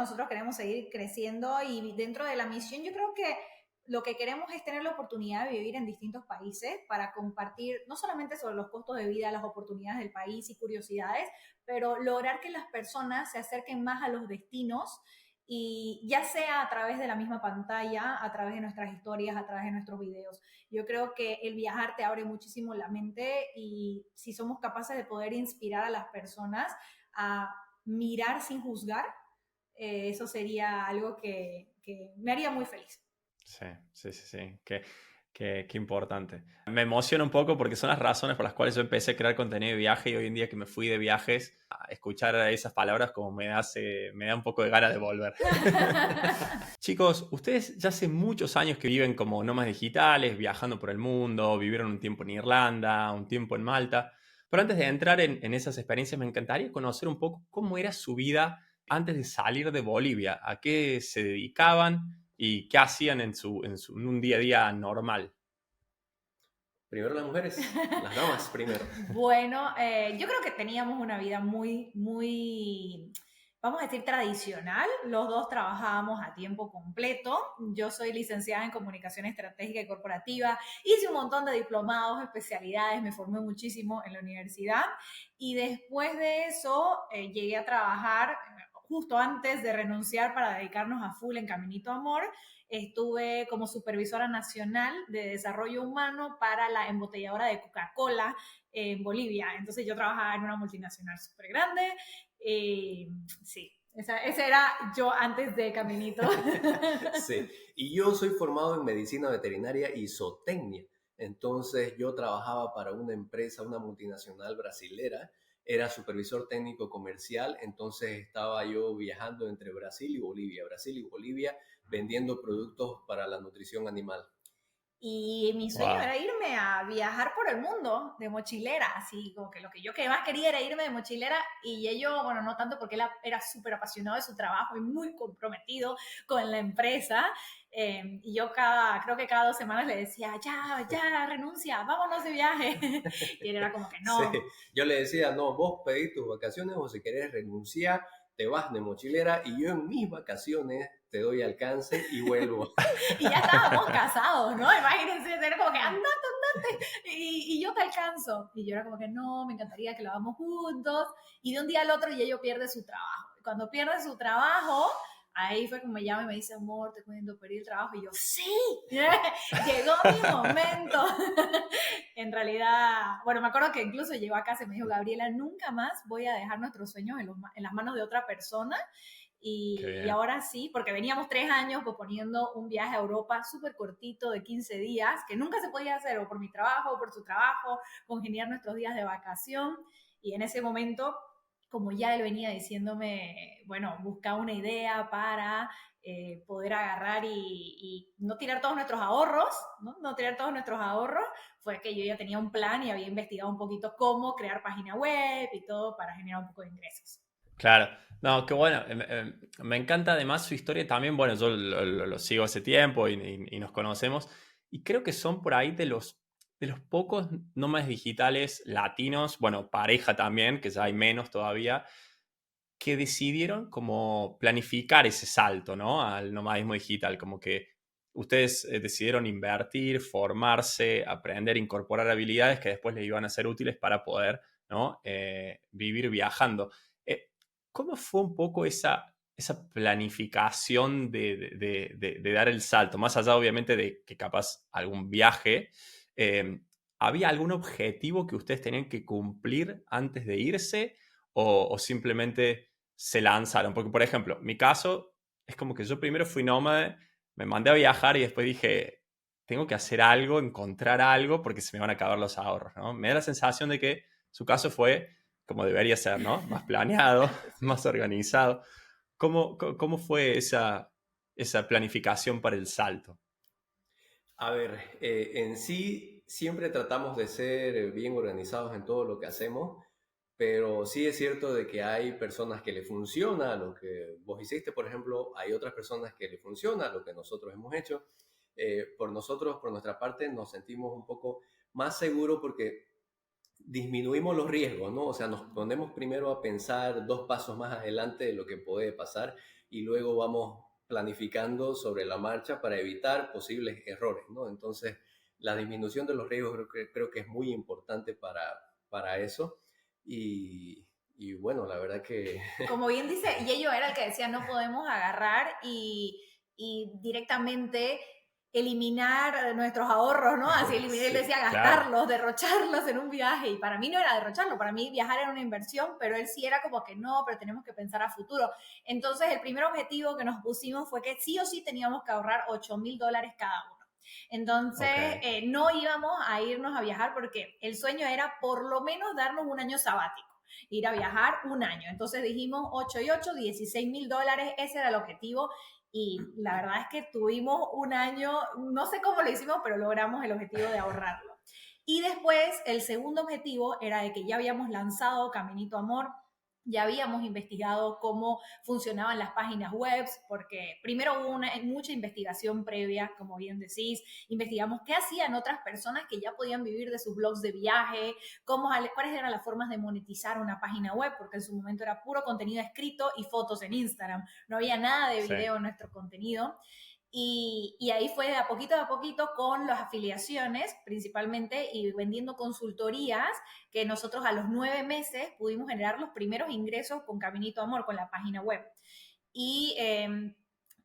nosotros queremos seguir creciendo y dentro de la misión yo creo que lo que queremos es tener la oportunidad de vivir en distintos países para compartir no solamente sobre los costos de vida, las oportunidades del país y curiosidades, pero lograr que las personas se acerquen más a los destinos y ya sea a través de la misma pantalla, a través de nuestras historias, a través de nuestros videos. Yo creo que el viajar te abre muchísimo la mente y si somos capaces de poder inspirar a las personas a mirar sin juzgar, eso sería algo que me haría muy feliz. Sí, sí, sí, sí. Qué importante. Me emociona un poco porque son las razones por las cuales yo empecé a crear contenido de viaje y hoy en día que me fui de viajes, a escuchar esas palabras como me da un poco de ganas de volver. Chicos, ustedes ya hace muchos años que viven como nómadas digitales, viajando por el mundo, vivieron un tiempo en Irlanda, un tiempo en Malta. Pero antes de entrar en esas experiencias, me encantaría conocer un poco cómo era su vida antes de salir de Bolivia, a qué se dedicaban y qué hacían en un día a día normal. Primero las mujeres, las damas primero. Bueno, yo creo que teníamos una vida muy, vamos a decir, tradicional. Los dos trabajábamos a tiempo completo. Yo soy licenciada en comunicación estratégica y corporativa. Hice un montón de diplomados, especialidades, me formé muchísimo en la universidad. Y después de eso, llegué a trabajar justo antes de renunciar para dedicarnos a full en Caminito Amor. Estuve como supervisora nacional de desarrollo humano para la embotelladora de Coca-Cola en Bolivia. Entonces yo trabajaba en una multinacional súper grande. Sí, esa era yo antes de Caminito. Sí, y yo soy formado en medicina veterinaria y zootecnia. Entonces yo trabajaba para una empresa, una multinacional brasilera, era supervisor técnico comercial, entonces estaba yo viajando entre Brasil y Bolivia, vendiendo productos para la nutrición animal. Y mi sueño Wow. era irme a viajar por el mundo de mochilera, así como que lo que yo que más quería era irme de mochilera y ello, bueno, no tanto porque él era súper apasionado de su trabajo y muy comprometido con la empresa. Y yo creo que cada 2 semanas le decía, ya, renuncia, vámonos de viaje. Y él era como que Sí, no. yo le decía, no, vos pedís tus vacaciones o si querés renunciar, te vas de mochilera y yo en mis vacaciones te doy alcance y vuelvo. Y ya estábamos casados, ¿no? Imagínense, era como que andate. Y yo te alcanzo. Y yo era como que no, me encantaría que lo hagamos juntos. Y de un día al otro ya yo pierde su trabajo. Y cuando pierde su trabajo, ahí fue como me llama y me dice, amor, te cuento, perdí el trabajo. Y yo, sí, llegó mi momento. En realidad, bueno, me acuerdo que incluso llegó a casa y me dijo, Gabriela, nunca más voy a dejar nuestros sueños en las manos de otra persona. Qué Y bien. ahora sí, porque veníamos 3 años proponiendo un viaje a Europa súper cortito de 15 días, que nunca se podía hacer o por mi trabajo o por su trabajo, congeniar nuestros días de vacación. Y en ese momento, como ya él venía diciéndome, bueno, busca una idea para poder agarrar y no tirar todos nuestros ahorros, ¿no? Tirar todos nuestros ahorros, fue que yo ya tenía un plan y había investigado un poquito cómo crear página web y todo para generar un poco de ingresos. Claro, no, qué bueno. Me encanta además su historia también. Bueno, yo lo sigo hace tiempo y nos conocemos. Y creo que son por ahí de los pocos nómadas digitales latinos, bueno, pareja también, que ya hay menos todavía, que decidieron como planificar ese salto, ¿no? Al nomadismo digital, como que ustedes decidieron invertir, formarse, aprender, incorporar habilidades que después les iban a ser útiles para poder, ¿no? Vivir viajando. Eh, ¿Cómo fue un poco esa planificación de dar el salto? Más allá, obviamente, de que capaz algún viaje, eh, ¿había algún objetivo que ustedes tenían que cumplir antes de irse? O simplemente se lanzaron. Porque, por ejemplo, mi caso es como que yo primero fui nómade, me mandé a viajar y después dije, tengo que hacer algo, encontrar algo, porque se me van a acabar los ahorros, ¿no? Me da la sensación de que su caso fue como debería ser, ¿no? Más planeado, Sí. más organizado. ¿Cómo fue esa planificación para el salto? A ver, en sí siempre tratamos de ser bien organizados en todo lo que hacemos, pero sí es cierto de que hay personas que le funciona lo que vos hiciste, por ejemplo, hay otras personas que le funciona lo que nosotros hemos hecho. Por nosotros, por nuestra parte, nos sentimos un poco más seguros porque disminuimos los riesgos, ¿no? O sea, nos ponemos primero a pensar 2 pasos más adelante de lo que puede pasar y luego vamos planificando sobre la marcha para evitar posibles errores, ¿no? Entonces, la disminución de los riesgos creo que es muy importante para eso. Y bueno, la verdad que... Como bien dice, y ello era el que decía, no podemos agarrar y directamente eliminar nuestros ahorros, ¿no? Así eliminar, él Sí, decía claro. gastarlos, derrocharlos en un viaje. Y para mí no era derrocharlo, para mí viajar era una inversión, pero él sí era como que no, pero tenemos que pensar a futuro. Entonces el primer objetivo que nos pusimos fue que sí o sí teníamos que ahorrar $8,000 cada uno. Entonces, Ok. no íbamos a irnos a viajar porque el sueño era por lo menos darnos un año sabático, ir a viajar un año. Entonces dijimos 8 y 8, $16,000, ese era el objetivo. Y la verdad es que tuvimos un año, no sé cómo lo hicimos, pero logramos el objetivo de ahorrarlo. Y después el segundo objetivo era de que ya habíamos lanzado Caminito Amor, ya habíamos investigado cómo funcionaban las páginas web, porque primero hubo mucha investigación previa, como bien decís, investigamos qué hacían otras personas que ya podían vivir de sus blogs de viaje, cuáles eran las formas de monetizar una página web, porque en su momento era puro contenido escrito y fotos en Instagram, no había nada de Sí. video en nuestro contenido. Y ahí fue de a poquito con las afiliaciones principalmente y vendiendo consultorías que nosotros a los 9 meses pudimos generar los primeros ingresos con Caminito Amor, con la página web. Y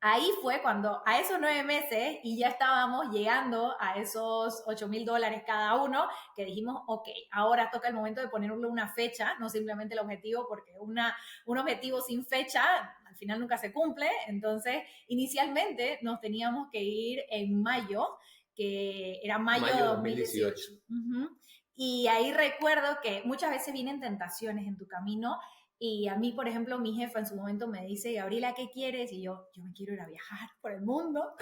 ahí fue cuando a esos 9 meses y ya estábamos llegando a esos $8,000 cada uno, que dijimos, ok, ahora toca el momento de ponerle una fecha, no simplemente el objetivo, porque un objetivo sin fecha al final nunca se cumple. Entonces, inicialmente nos teníamos que ir en mayo, que era mayo de Mayo 2018. 2018. Uh-huh. Y ahí recuerdo que muchas veces vienen tentaciones en tu camino. Y a mí, por ejemplo, mi jefa en su momento me dice, Gabriela, ¿qué quieres? Y yo me quiero ir a viajar por el mundo.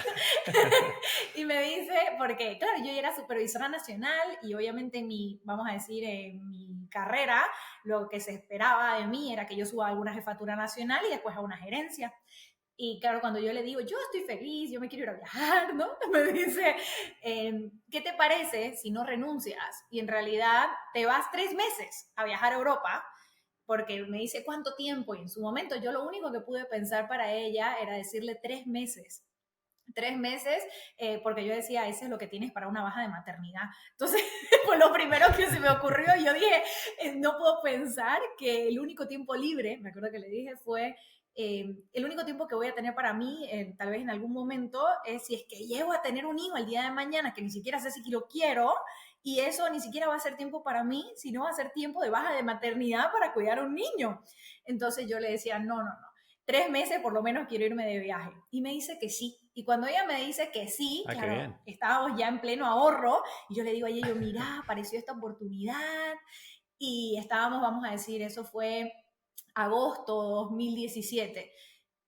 Y me dice, porque claro, yo era supervisora nacional y obviamente vamos a decir, en mi carrera, lo que se esperaba de mí era que yo suba a alguna jefatura nacional y después a una gerencia. Y claro, cuando yo le digo, yo estoy feliz, yo me quiero ir a viajar, ¿no? Me dice, ¿qué te parece si no renuncias? Y en realidad te vas 3 meses a viajar a Europa, porque me dice, ¿cuánto tiempo? Y en su momento yo lo único que pude pensar para ella era decirle 3 meses. 3 meses, porque yo decía, ese es lo que tienes para una baja de maternidad. Entonces, fue lo primero que se me ocurrió. Yo dije, no puedo pensar que el único tiempo libre, me acuerdo que le dije, fue el único tiempo que voy a tener para mí, tal vez en algún momento, es si es que llego a tener un hijo el día de mañana, que ni siquiera sé si lo quiero, y eso ni siquiera va a ser tiempo para mí, sino va a ser tiempo de baja de maternidad para cuidar a un niño. Entonces yo le decía, no, 3 meses por lo menos quiero irme de viaje. Y me dice que sí. Y cuando ella me dice que sí, Ah, qué claro, bien. estábamos ya en pleno ahorro, y yo le digo a ella, mira, apareció esta oportunidad, y estábamos, vamos a decir, eso fue agosto 2017.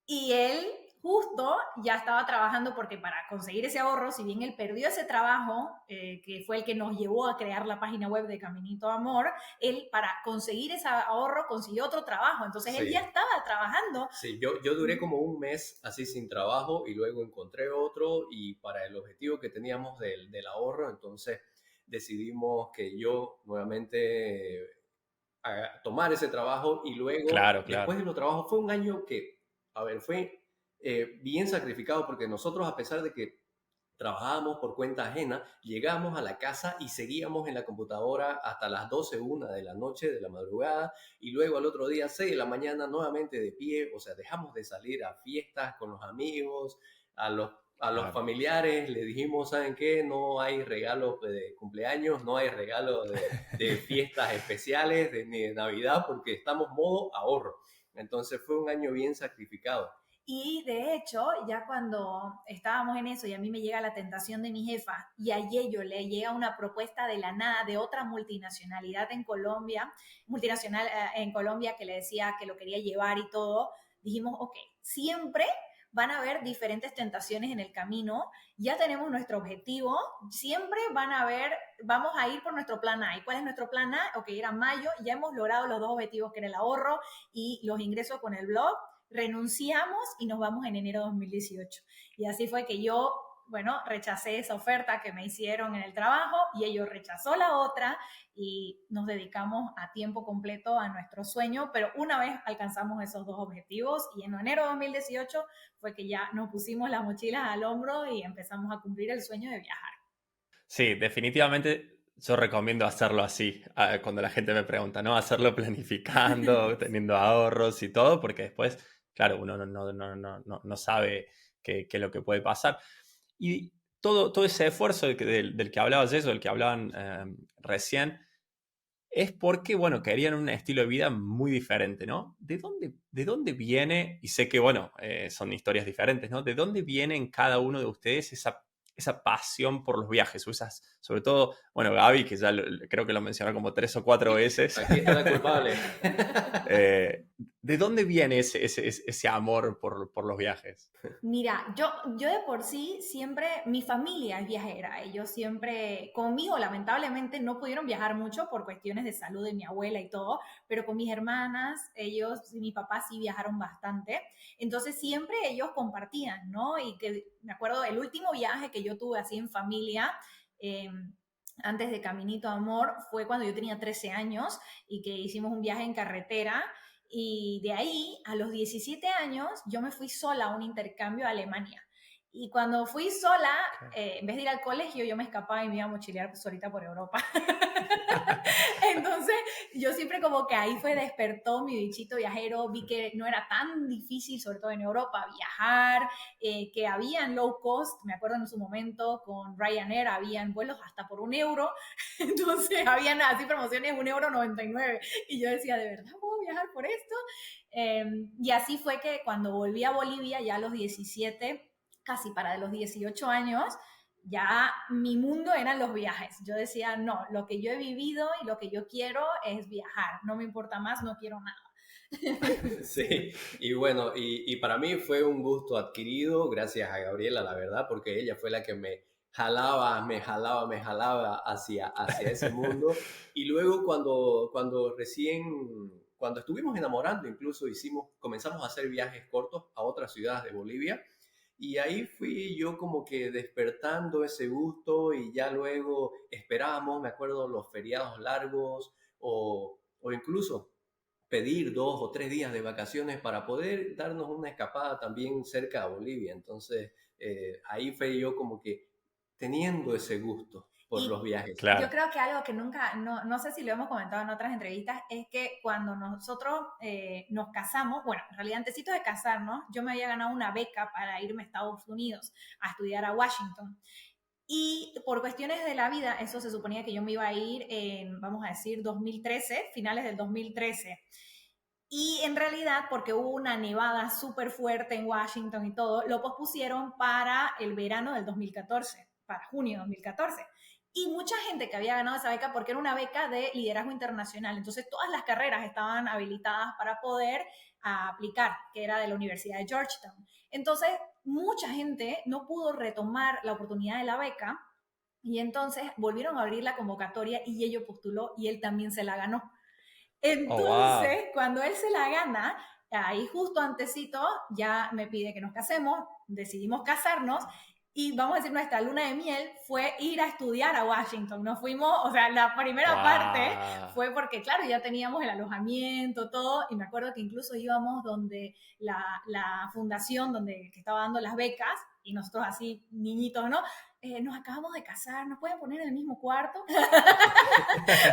Y él justo ya estaba trabajando porque para conseguir ese ahorro, si bien él perdió ese trabajo, que fue el que nos llevó a crear la página web de Caminito Amor, él para conseguir ese ahorro consiguió otro trabajo. Entonces él ya Sí, estaba trabajando. sí, yo duré como un mes así sin trabajo y luego encontré otro y para el objetivo que teníamos del ahorro, entonces decidimos que yo nuevamente tomar ese trabajo y luego, Claro, claro. después de los trabajos, fue un año que, a ver, fue bien sacrificado porque nosotros, a pesar de que trabajábamos por cuenta ajena, llegamos a la casa y seguíamos en la computadora hasta las 12, 1 de la noche, de la madrugada, y luego al otro día, 6 de la mañana, nuevamente de pie, o sea, dejamos de salir a fiestas con los amigos, a los Claro. familiares, le dijimos, ¿saben qué? No hay regalo de cumpleaños, no hay regalo de fiestas especiales, ni de Navidad, porque estamos modo ahorro. Entonces fue un año bien sacrificado. Y de hecho, ya cuando estábamos en eso y a mí me llega la tentación de mi jefa y a Yello le llega una propuesta de la nada de otra multinacionalidad en Colombia, multinacional en Colombia que le decía que lo quería llevar y todo, dijimos, ok, siempre van a haber diferentes tentaciones en el camino, ya tenemos nuestro objetivo, siempre van a haber, vamos a ir por nuestro plan A. ¿Y cuál es nuestro plan A? Ok, era mayo, ya hemos logrado los dos objetivos que era el ahorro y los ingresos con el blog, renunciamos y nos vamos en enero de 2018. Y así fue que yo bueno, rechacé esa oferta que me hicieron en el trabajo y ellos rechazó la otra y nos dedicamos a tiempo completo a nuestro sueño, pero una vez alcanzamos esos dos objetivos y en enero de 2018 fue que ya nos pusimos las mochilas al hombro y empezamos a cumplir el sueño de viajar. Sí, definitivamente yo recomiendo hacerlo así, cuando la gente me pregunta, ¿no? Hacerlo planificando, teniendo ahorros y todo, porque después, claro, uno no sabe qué es lo que puede pasar. Y todo ese esfuerzo del que hablabas, eso, del que hablaban recién, es porque, bueno, querían un estilo de vida muy diferente, ¿no? ¿De dónde viene? Y sé que, bueno, son historias diferentes, ¿no? ¿De dónde viene en cada uno de ustedes esa pasión por los viajes? O esas, sobre todo, bueno, Gaby, que ya creo que lo mencionó como 3 o 4 veces. Aquí está la culpable. ¿De dónde viene ese amor por los viajes? Mira, yo de por sí siempre, mi familia es viajera, ellos siempre, conmigo lamentablemente no pudieron viajar mucho por cuestiones de salud de mi abuela y todo, pero con mis hermanas, ellos y mi papá sí viajaron bastante, entonces siempre ellos compartían, ¿no? Y que me acuerdo el último viaje que yo tuve así en familia, eh, antes de Caminito Amor, fue cuando yo tenía 13 años y que hicimos un viaje en carretera. Y de ahí, a los 17 años, yo me fui sola a un intercambio a Alemania. Y cuando fui sola, en vez de ir al colegio, yo me escapaba y me iba a mochilear solita por Europa. Entonces, yo siempre como que ahí fue, despertó mi bichito viajero, vi que no era tan difícil, sobre todo en Europa, viajar, que habían low cost, me acuerdo en su momento con Ryanair, habían vuelos hasta por €1, entonces habían así promociones €1.99, y yo decía, ¿de verdad puedo viajar por esto? Y así fue que cuando volví a Bolivia, ya a los 17, casi para los 18 años, ya mi mundo eran los viajes. Yo decía, no, lo que yo he vivido y lo que yo quiero es viajar. No me importa más, no quiero nada. Sí, y bueno, y para mí fue un gusto adquirido gracias a Gabriela, la verdad, porque ella fue la que me jalaba hacia ese mundo. Y luego cuando estuvimos enamorando, incluso comenzamos a hacer viajes cortos a otras ciudades de Bolivia. Y ahí fui yo como que despertando ese gusto y ya luego esperábamos, me acuerdo, los feriados largos o incluso pedir 2 o 3 días de vacaciones para poder darnos una escapada también cerca a Bolivia. Entonces, ahí fue yo como que teniendo ese gusto por los viajes. Yo creo que algo que nunca, no sé si lo hemos comentado en otras entrevistas, es que cuando nosotros nos casamos, bueno, en realidad antes de casarnos, yo me había ganado una beca para irme a Estados Unidos a estudiar a Washington. Y por cuestiones de la vida, eso se suponía que yo me iba a ir en, vamos a decir, 2013, finales del 2013. Y en realidad, porque hubo una nevada súper fuerte en Washington y todo, lo pospusieron para el verano del 2014, para junio de 2014. Y mucha gente que había ganado esa beca, porque era una beca de liderazgo internacional, entonces todas las carreras estaban habilitadas para poder aplicar, que era de la Universidad de Georgetown. Entonces, mucha gente no pudo retomar la oportunidad de la beca y entonces volvieron a abrir la convocatoria y ello postuló y él también se la ganó. Entonces, wow. cuando él se la gana, ahí justo antesito ya me pide que nos casemos, decidimos casarnos y vamos a decir, nuestra luna de miel fue ir a estudiar a Washington. Nos fuimos, o sea, la primera parte fue porque, claro, ya teníamos el alojamiento, todo, y me acuerdo que incluso íbamos donde la fundación donde que estaba dando las becas, y nosotros así, niñitos, ¿no? Nos acabamos de casar, ¿nos pueden poner en el mismo cuarto?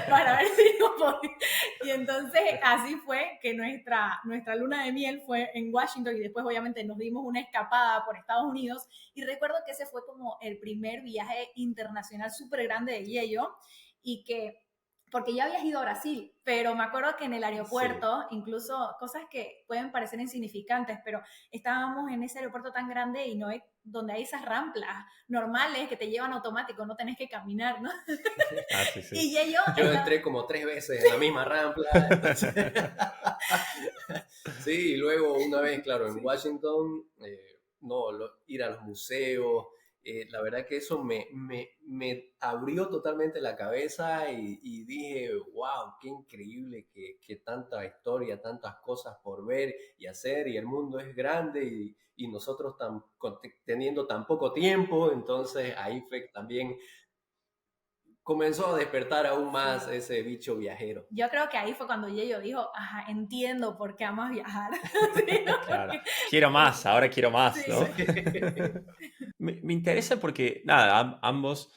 Para ver si nos podíamos. Y entonces así fue que nuestra luna de miel fue en Washington y después obviamente nos dimos una escapada por Estados Unidos y recuerdo que ese fue como el primer viaje internacional súper grande de Yello y que porque ya habías ido a Brasil, pero me acuerdo que en el aeropuerto, sí, incluso cosas que pueden parecer insignificantes, pero estábamos en ese aeropuerto tan grande y no hay, donde hay esas rampas normales que te llevan automático, no tenés que caminar, ¿no? Ah, sí, sí. Y yo entré como 3 veces en la misma rampa. Entonces... sí, y luego una vez, claro, en Washington, ir a los museos, La verdad que eso me abrió totalmente la cabeza y dije, wow, qué increíble que tanta historia, tantas cosas por ver y hacer, y el mundo es grande y nosotros teniendo tan poco tiempo, entonces ahí fue también comenzó a despertar aún más Sí. ese bicho viajero. Yo creo que ahí fue cuando Yello dijo, ajá, entiendo por qué amas viajar. Sí, ¿no? Claro. Porque, Quiero más, ahora quiero más, sí, ¿no? Me interesa porque, nada, ambos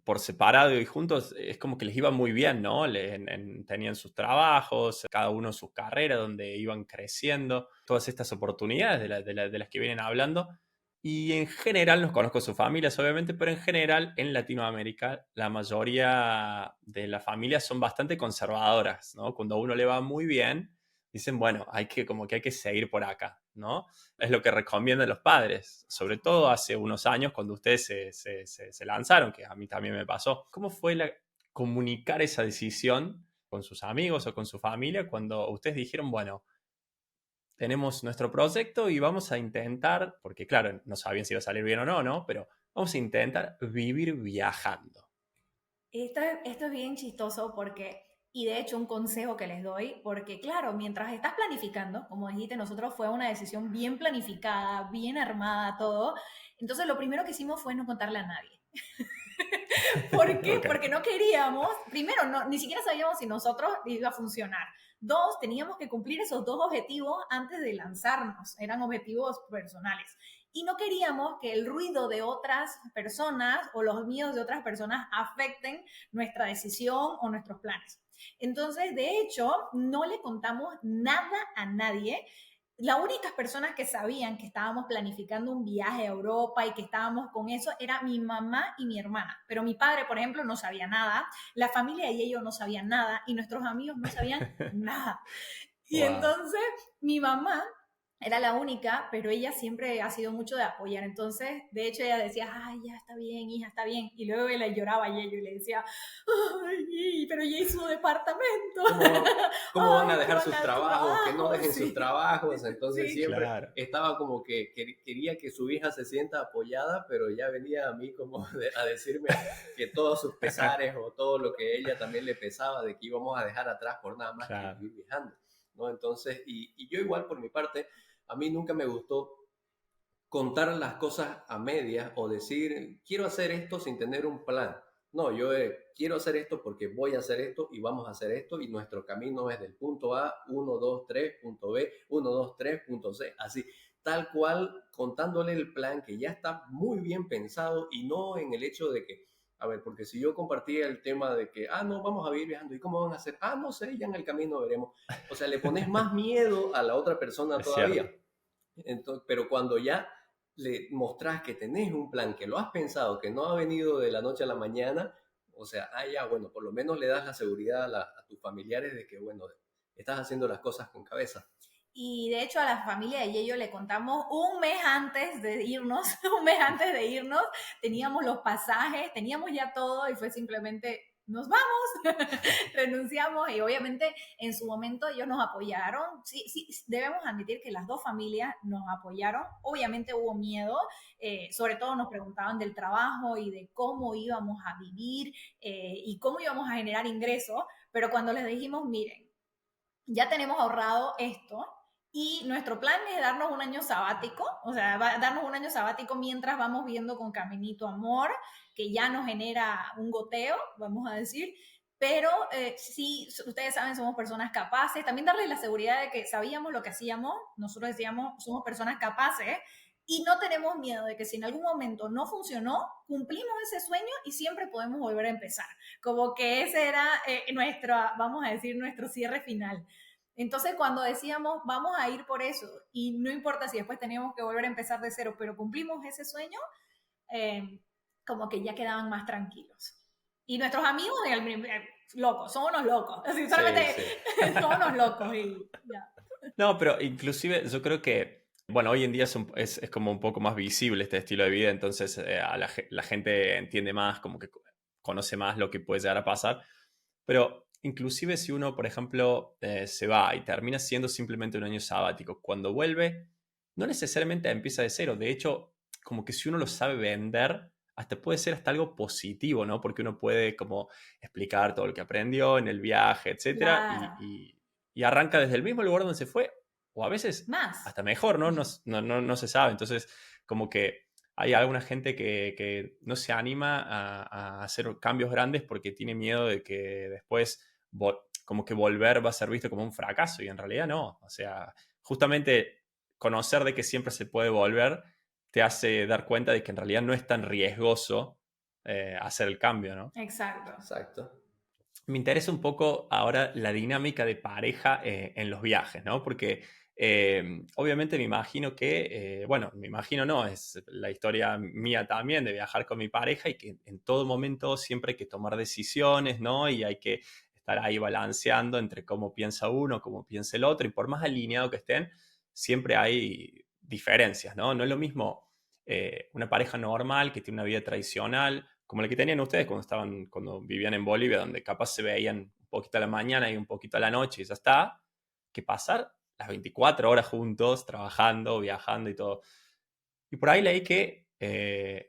por separado y juntos es como que les iba muy bien, ¿no? Tenían sus trabajos, cada uno sus carreras, donde iban creciendo, todas estas oportunidades de las que vienen hablando. Y en general, no conozco sus familias, obviamente, pero en general en Latinoamérica la mayoría de las familias son bastante conservadoras, ¿no? Cuando a uno le va muy bien, dicen, bueno, como que hay que seguir por acá, ¿no? Es lo que recomiendan los padres, sobre todo hace unos años cuando ustedes se lanzaron, que a mí también me pasó. ¿Cómo fue comunicar esa decisión con sus amigos o con su familia cuando ustedes dijeron, bueno, tenemos nuestro proyecto y vamos a intentar, porque claro, no sabían si iba a salir bien o no, ¿no? Pero vamos a intentar vivir viajando. esto es bien chistoso porque, y de hecho un consejo que les doy, porque claro, mientras estás planificando, como dijiste, nosotros fue una decisión bien planificada, bien armada, todo. Entonces lo primero que hicimos fue no contarle a nadie. ¿Por qué? Ok. Porque no queríamos, primero, ni siquiera sabíamos si nosotros iba a funcionar. Dos, teníamos que cumplir esos dos objetivos antes de lanzarnos, eran objetivos personales. Y no queríamos que el ruido de otras personas o los miedos de otras personas afecten nuestra decisión o nuestros planes. Entonces, de hecho, no le contamos nada a nadie. Las únicas personas que sabían que estábamos planificando un viaje a Europa y que estábamos con eso era mi mamá y mi hermana. Pero mi padre, por ejemplo, no sabía nada, la familia y ellos no sabían nada y nuestros amigos no sabían nada. Y Wow. entonces mi mamá era la única, pero ella siempre ha sido mucho de apoyar. Entonces, de hecho, ella decía, ay, ya está bien, hija, está bien. Y luego le lloraba a ella y le decía, ay, pero ya hizo su departamento. ¿Cómo van a Ay, dejar con sus el trabajos? Que no trabajo, dejen sus sí. trabajos. Entonces Sí. siempre Claro. estaba como que quería que su hija se sienta apoyada, pero ya venía a mí como a decirme que todos sus pesares o todo lo que ella también le pesaba de que íbamos a dejar atrás por nada más que Claro. vivir viajando, ¿no? Entonces, y yo igual por mi parte, a mí nunca me gustó contar las cosas a medias o decir, quiero hacer esto sin tener un plan. No, yo quiero hacer esto porque voy a hacer esto y vamos a hacer esto y nuestro camino es del punto A, 1, 2, 3, punto B, 1, 2, 3, punto C. Así, tal cual, contándole el plan que ya está muy bien pensado y no en el hecho de que, a ver, porque si yo compartía el tema de que, no, vamos a vivir viajando, ¿y cómo van a hacer? No sé, ya en el camino veremos. O sea, le pones más miedo a la otra persona Es cierto. todavía. Entonces, pero cuando ya le mostrás que tenés un plan, que lo has pensado, que no ha venido de la noche a la mañana, o sea, ya, bueno, por lo menos le das la seguridad a tus familiares de que, bueno, estás haciendo las cosas con cabeza. Y de hecho a la familia de Yello le contamos un mes antes de irnos, un mes antes de irnos, teníamos los pasajes, teníamos ya todo y fue simplemente, nos vamos, renunciamos y obviamente en su momento ellos nos apoyaron. Sí, sí, debemos admitir que las dos familias nos apoyaron. Obviamente hubo miedo, sobre todo nos preguntaban del trabajo y de cómo íbamos a vivir y cómo íbamos a generar ingresos, pero cuando les dijimos, miren, ya tenemos ahorrado esto y nuestro plan es darnos un año sabático, o sea, darnos un año sabático mientras vamos viendo con Caminito Amor, que ya nos genera un goteo, vamos a decir, pero sí, ustedes saben, somos personas capaces, también darles la seguridad de que sabíamos lo que hacíamos, nosotros decíamos, somos personas capaces y no tenemos miedo de que si en algún momento no funcionó, cumplimos ese sueño y siempre podemos volver a empezar. Como que ese era nuestro, vamos a decir, nuestro cierre final. Entonces, cuando decíamos, vamos a ir por eso, y no importa si después teníamos que volver a empezar de cero, pero cumplimos ese sueño, como que ya quedaban más tranquilos. Y nuestros amigos, locos, son unos locos, así, solamente Sí, sí. son unos locos y ya. No, pero inclusive yo creo que, bueno, hoy en día es como un poco más visible este estilo de vida, entonces la gente entiende más, como que conoce más lo que puede llegar a pasar, pero inclusive si uno, por ejemplo, se va y termina siendo simplemente un año sabático, cuando vuelve, no necesariamente empieza de cero, de hecho, como que si uno lo sabe vender, hasta puede ser hasta algo positivo, ¿no? Porque uno puede como explicar todo lo que aprendió en el viaje, etcétera, Claro. y arranca desde el mismo lugar donde se fue, o a veces Más. hasta mejor, ¿no? No se sabe. Entonces, como que hay alguna gente que no se anima a hacer cambios grandes porque tiene miedo de que después como que volver va a ser visto como un fracaso, y en realidad no. O sea, justamente conocer de que siempre se puede volver te hace dar cuenta de que en realidad no es tan riesgoso hacer el cambio, ¿no? Exacto. Exacto. Me interesa un poco ahora la dinámica de pareja en los viajes, ¿no? Porque obviamente me imagino que, bueno, me imagino no, es la historia mía también de viajar con mi pareja, y que en todo momento siempre hay que tomar decisiones, ¿no? Y hay que estar ahí balanceando entre cómo piensa uno, cómo piensa el otro, y por más alineado que estén, siempre hay diferencias, ¿no? No es lo mismo una pareja normal que tiene una vida tradicional, como la que tenían ustedes cuando vivían en Bolivia, donde capaz se veían un poquito a la mañana y un poquito a la noche y ya está, que pasar las 24 horas juntos, trabajando, viajando y todo. Y por ahí leí que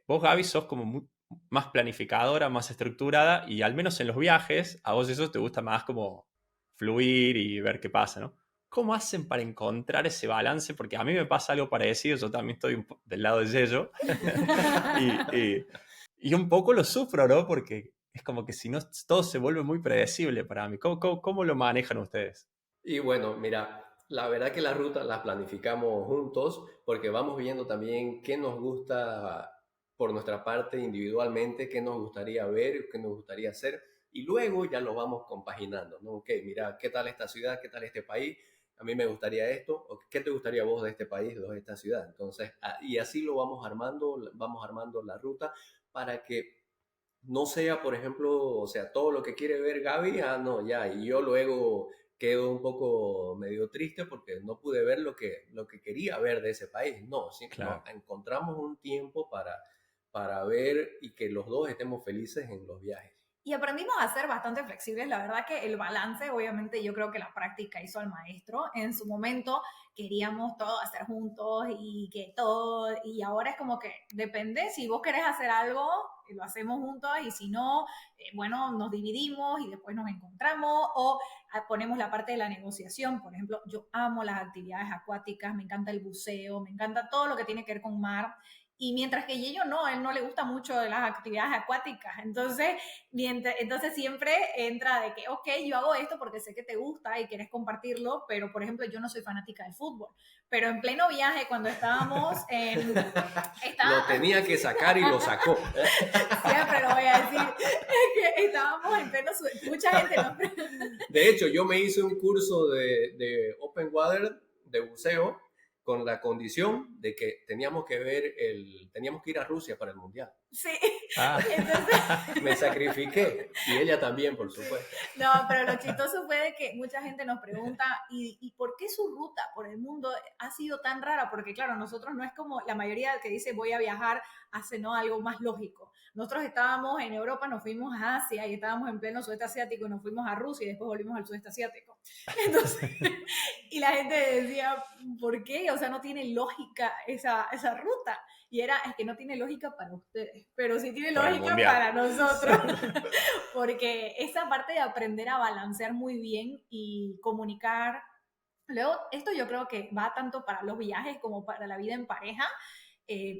vos, Gaby, sos como más planificadora, más estructurada, y al menos en los viajes, a vos eso te gusta más como fluir y ver qué pasa, ¿no? ¿Cómo hacen para encontrar ese balance? Porque a mí me pasa algo parecido, yo también estoy del lado de Yello, y, y un poco lo sufro, ¿no? Porque es como que si no, todo se vuelve muy predecible para mí. ¿Cómo lo manejan ustedes? Y bueno, mira, la verdad que la ruta la planificamos juntos porque vamos viendo también qué nos gusta por nuestra parte individualmente, qué nos gustaría ver, qué nos gustaría hacer, y luego ya lo vamos compaginando, ¿no? Ok, mira, ¿qué tal esta ciudad? ¿Qué tal este país? A mí me gustaría esto, o ¿qué te gustaría vos de este país, de esta ciudad? Entonces, y así lo vamos armando la ruta para que no sea, por ejemplo, o sea, todo lo que quiere ver Gaby, ah, no, ya, y yo luego quedo un poco medio triste porque no pude ver lo que quería ver de ese país. No, sí, no, Claro. encontramos un tiempo para ver y que los dos estemos felices en los viajes. Y aprendimos a ser bastante flexibles. La verdad que el balance, obviamente, yo creo que la práctica hizo al maestro. En su momento queríamos todo hacer juntos y que todo, y ahora es como que depende, si vos querés hacer algo, lo hacemos juntos, y si no, bueno, nos dividimos y después nos encontramos, o ponemos la parte de la negociación. Por ejemplo, yo amo las actividades acuáticas, me encanta el buceo, me encanta todo lo que tiene que ver con mar. Y mientras que Yello no, a él no le gusta mucho de las actividades acuáticas. Entonces siempre entra de que, ok, yo hago esto porque sé que te gusta y quieres compartirlo, pero por ejemplo yo no soy fanática del fútbol. Pero en pleno viaje, cuando estábamos en... Lo tenía que sacar y lo sacó. Siempre lo voy a decir, que estábamos en pleno... Mucha gente nos... De hecho, yo me hice un curso de Open Water, de buceo, con la condición de que teníamos que ir a Rusia para el Mundial. Sí, Ah. entonces... Me sacrifiqué, y ella también, por supuesto. No, pero lo chistoso fue de que mucha gente nos pregunta, ¿y por qué su ruta por el mundo ha sido tan rara? Porque claro, nosotros no es como la mayoría que dice voy a viajar, hace no algo más lógico. Nosotros estábamos en Europa, nos fuimos a Asia y estábamos en pleno sudeste asiático y nos fuimos a Rusia y después volvimos al sudeste asiático. Entonces, y la gente decía, ¿por qué? O sea, no tiene lógica esa ruta. Y es que no tiene lógica para ustedes, pero sí tiene Para el lógica mundial. para nosotros. Porque esa parte de aprender a balancear muy bien y comunicar, luego esto yo creo que va tanto para los viajes como para la vida en pareja.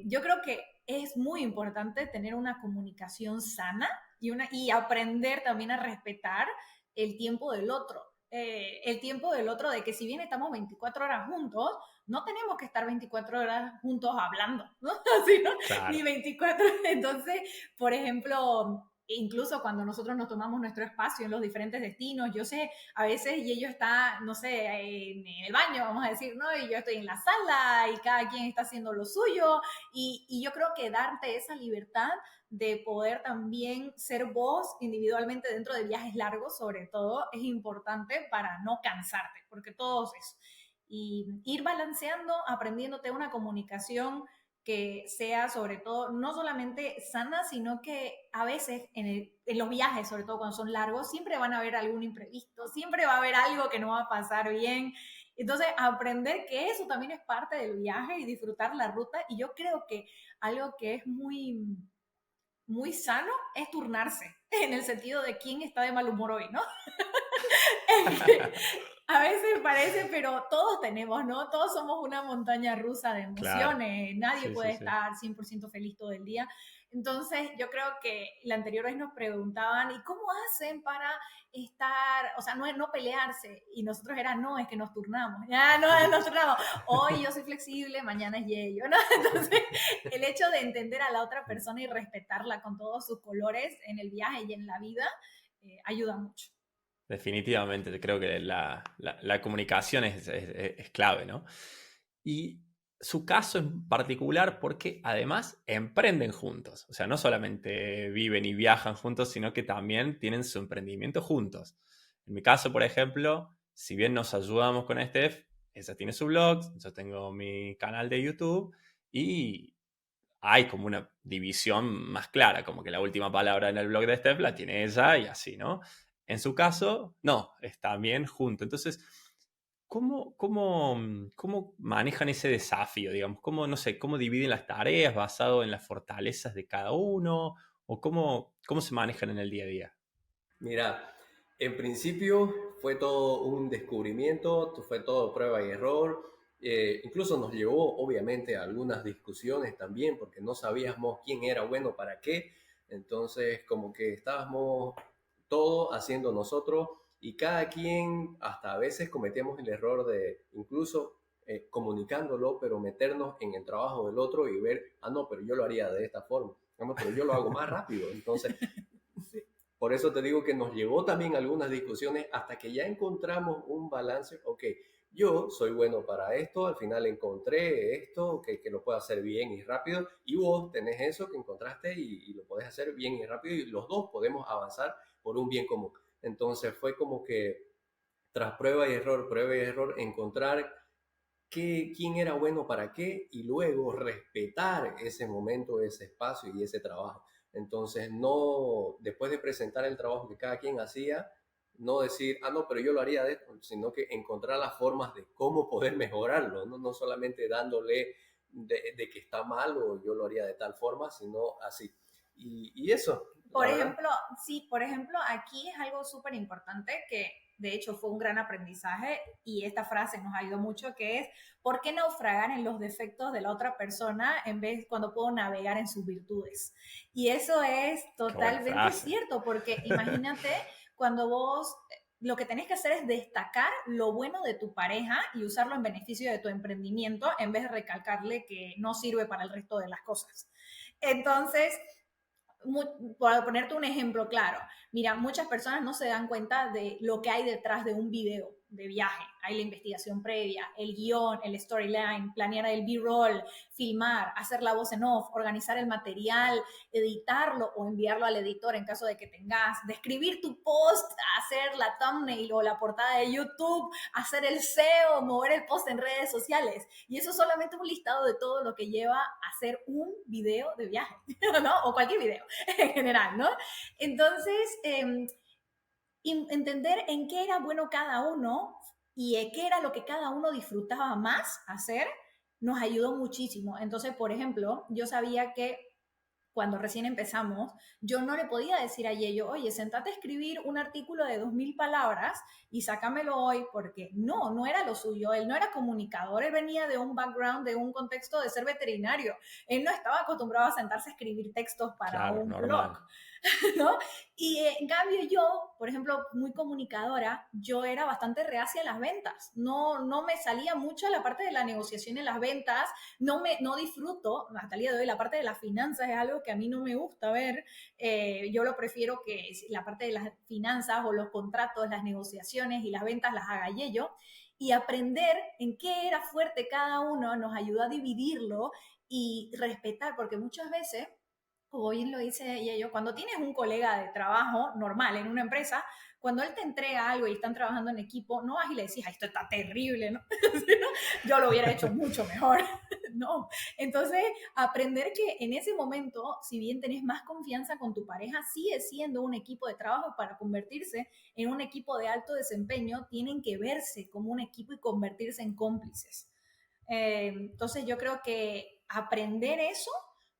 Yo creo que es muy importante tener una comunicación sana y aprender también a respetar el tiempo del otro. El tiempo del otro, de que si bien estamos 24 horas juntos, no tenemos que estar 24 horas juntos hablando, ¿no? Así, ¿no? Claro. Ni 24. Entonces, por ejemplo, incluso cuando nosotros nos tomamos nuestro espacio en los diferentes destinos, yo sé, a veces y ellos está, no sé, en el baño, vamos a decir, ¿no? Y yo estoy en la sala y cada quien está haciendo lo suyo, y yo creo que darte esa libertad de poder también ser vos individualmente dentro de viajes largos, sobre todo, es importante para no cansarte, porque todos eso. Y ir balanceando, aprendiéndote una comunicación que sea sobre todo no solamente sana, sino que a veces en los viajes, sobre todo cuando son largos, siempre van a haber algún imprevisto, siempre va a haber algo que no va a pasar bien. Entonces, aprender que eso también es parte del viaje y disfrutar la ruta. Y yo creo que algo que es muy sano es turnarse, en el sentido de quién está de mal humor hoy, ¿no? A veces parece, pero todos tenemos, ¿no? Todos somos una montaña rusa de Claro. emociones, nadie Sí, sí, puede sí. estar 100% feliz todo el día. Entonces, yo creo que la anterior vez nos preguntaban, ¿y cómo hacen para estar, o sea, no pelearse? Y nosotros era, no, es que nos turnamos, ya, no, nos turnamos. Hoy yo soy flexible, mañana es Yello, ¿no? Entonces, el hecho de entender a la otra persona y respetarla con todos sus colores en el viaje y en la vida, ayuda mucho. Definitivamente, creo que la comunicación es clave, ¿no? Y su caso en particular porque además emprenden juntos, o sea, no solamente viven y viajan juntos, sino que también tienen su emprendimiento juntos. En mi caso, por ejemplo, si bien nos ayudamos con Steph, ella tiene su blog, yo tengo mi canal de YouTube y hay como una división más clara, como que la última palabra en el blog de Steph la tiene ella y así, ¿no? En su caso, no, está bien junto. Entonces, ¿cómo manejan ese desafío, digamos? ¿Cómo, no sé, cómo dividen las tareas basado en las fortalezas de cada uno? ¿O cómo se manejan en el día a día? Mira, en principio fue todo un descubrimiento, fue todo prueba y error. Incluso nos llevó, obviamente, a algunas discusiones también, porque no sabíamos quién era bueno para qué. Entonces, como que estábamos todo haciendo nosotros y cada quien, hasta a veces cometíamos el error de incluso comunicándolo, pero meternos en el trabajo del otro y ver, ah, no, pero yo lo haría de esta forma, ah, no, pero yo lo hago más rápido. Entonces, por eso te digo que nos llevó también algunas discusiones hasta que ya encontramos un balance. Ok, yo soy bueno para esto, al final encontré esto que lo puedo hacer bien y rápido, y vos tenés eso que encontraste y lo podés hacer bien y rápido, y los dos podemos avanzar por un bien común. Entonces fue como que tras prueba y error, encontrar quién era bueno para qué y luego respetar ese momento, ese espacio y ese trabajo. Entonces, no, después de presentar el trabajo que cada quien hacía, no decir, ah, no, pero yo lo haría de esto, sino que encontrar las formas de cómo poder mejorarlo, no solamente dándole de que está mal o yo lo haría de tal forma, sino así. Y eso, Por la verdad. ejemplo, sí, por ejemplo, aquí es algo súper importante que de hecho fue un gran aprendizaje y esta frase nos ayudó mucho, que es, ¿por qué naufragar en los defectos de la otra persona en vez cuando puedo navegar en sus virtudes? Y eso es Qué buena totalmente frase. cierto, porque imagínate cuando vos lo que tenés que hacer es destacar lo bueno de tu pareja y usarlo en beneficio de tu emprendimiento en vez de recalcarle que no sirve para el resto de las cosas. Entonces, por ponerte un ejemplo claro, mira, muchas personas no se dan cuenta de lo que hay detrás de un video de viaje. Hay la investigación previa, el guión, el storyline, planear el B-roll, filmar, hacer la voz en off, organizar el material, editarlo o enviarlo al editor en caso de que tengas, describir tu post, hacer la thumbnail o la portada de YouTube, hacer el SEO, mover el post en redes sociales. Y eso es solamente un listado de todo lo que lleva a hacer un video de viaje, ¿no? O cualquier video en general, ¿no? Entonces, entender en qué era bueno cada uno y qué era lo que cada uno disfrutaba más hacer, nos ayudó muchísimo. Entonces, por ejemplo, yo sabía que cuando recién empezamos, yo no le podía decir a Yello, oye, sentate a escribir un artículo de 2000 palabras y sácamelo hoy, porque no era lo suyo, él no era comunicador, él venía de un background, de un contexto de ser veterinario, él no estaba acostumbrado a sentarse a escribir textos para Claro, un blog. normal. ¿No? Y en cambio yo, por ejemplo, muy comunicadora, yo era bastante reacia a las ventas. No me salía mucho la parte de la negociación en las ventas, no disfruto, hasta el día de hoy, la parte de las finanzas es algo que a mí no me gusta ver. Yo lo prefiero que la parte de las finanzas o los contratos, las negociaciones y las ventas las haga yo. Y aprender en qué era fuerte cada uno nos ayudó a dividirlo y respetar, porque muchas veces como bien lo dice ella yo, cuando tienes un colega de trabajo normal en una empresa, cuando él te entrega algo y están trabajando en equipo, no vas y le decís, esto está terrible, ¿no? Yo lo hubiera hecho mucho mejor, ¿no? Entonces, aprender que en ese momento, si bien tenés más confianza con tu pareja, sigue siendo un equipo de trabajo. Para convertirse en un equipo de alto desempeño, tienen que verse como un equipo y convertirse en cómplices. Entonces, yo creo que aprender eso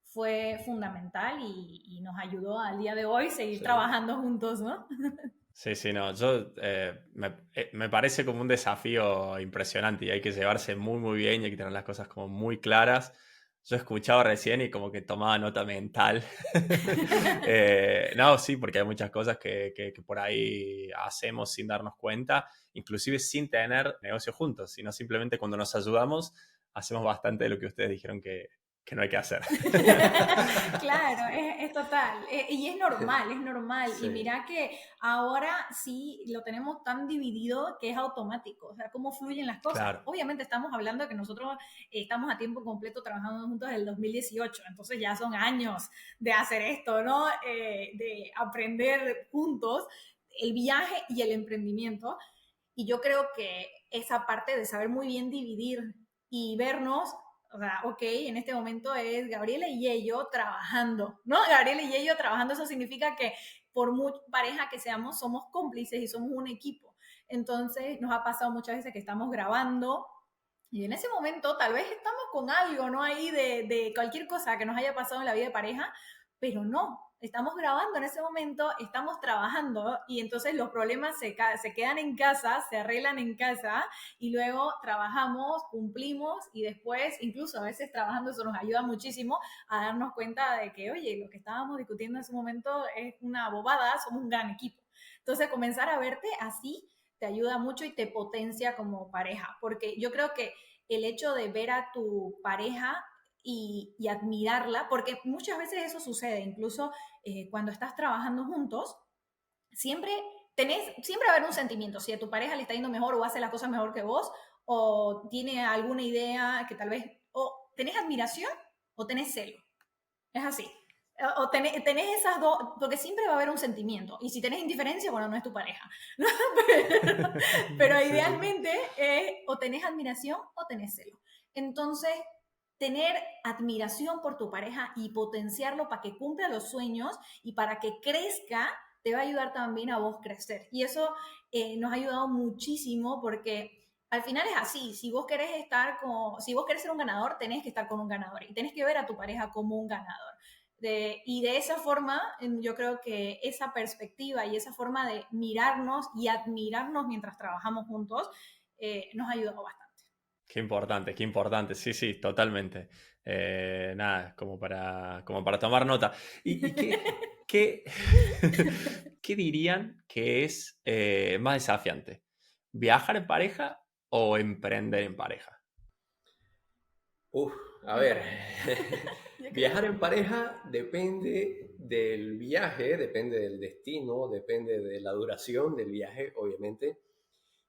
fue fundamental y nos ayudó al día de hoy seguir Sí. trabajando juntos, ¿no? Sí, sí, no, yo me parece como un desafío impresionante y hay que llevarse muy, muy bien y hay que tener las cosas como muy claras. Yo escuchaba recién y como que tomaba nota mental. No, sí, porque hay muchas cosas que por ahí hacemos sin darnos cuenta, inclusive sin tener negocio juntos, sino simplemente cuando nos ayudamos, hacemos bastante de lo que ustedes dijeron que no hay que hacer. Claro, es total. Y es normal, es normal. Y Sí. mira que ahora sí lo tenemos tan dividido que es automático. O sea, cómo fluyen las cosas. Claro, Obviamente estamos hablando de que nosotros estamos a tiempo completo trabajando juntos desde el 2018. Entonces ya son años de hacer esto, ¿no? De aprender juntos el viaje y el emprendimiento. Y yo creo que esa parte de saber muy bien dividir y vernos, o sea, ok, en este momento es Gabriela y Yello trabajando, ¿no? Gabriela y Yello trabajando, eso significa que por muy pareja que seamos, somos cómplices y somos un equipo. Entonces, nos ha pasado muchas veces que estamos grabando y en ese momento tal vez estamos con algo, ¿no? Ahí de cualquier cosa que nos haya pasado en la vida de pareja, pero no, estamos grabando en ese momento, estamos trabajando y entonces los problemas se quedan en casa, se arreglan en casa y luego trabajamos, cumplimos y después, incluso a veces trabajando, eso nos ayuda muchísimo a darnos cuenta de que, oye, lo que estábamos discutiendo en ese momento es una bobada, somos un gran equipo. Entonces, comenzar a verte así te ayuda mucho y te potencia como pareja, porque yo creo que el hecho de ver a tu pareja y admirarla, porque muchas veces eso sucede, incluso cuando estás trabajando juntos, siempre siempre va a haber un sentimiento, si a tu pareja le está yendo mejor o hace las cosas mejor que vos, o tiene alguna idea que tal vez, o tenés admiración o tenés celo, es así. O tenés esas dos, porque siempre va a haber un sentimiento. Y si tenés indiferencia, bueno, no es tu pareja. pero, pero Sí, sí. idealmente es o tenés admiración o tenés celo. Entonces, tener admiración por tu pareja y potenciarlo para que cumpla los sueños y para que crezca, te va a ayudar también a vos crecer. Y eso nos ha ayudado muchísimo porque al final es así, si vos querés si vos querés ser un ganador, tenés que estar con un ganador y tenés que ver a tu pareja como un ganador. Y de esa forma, yo creo que esa perspectiva y esa forma de mirarnos y admirarnos mientras trabajamos juntos nos ha ayudado bastante. qué importante, sí, sí, totalmente. Nada, como para tomar nota. ¿Y qué, qué dirían que es más desafiante? ¿Viajar en pareja o emprender en pareja? Uf, a ver, Emprender. Yo creo. viajar en pareja depende del viaje, depende del destino, depende de la duración del viaje, obviamente,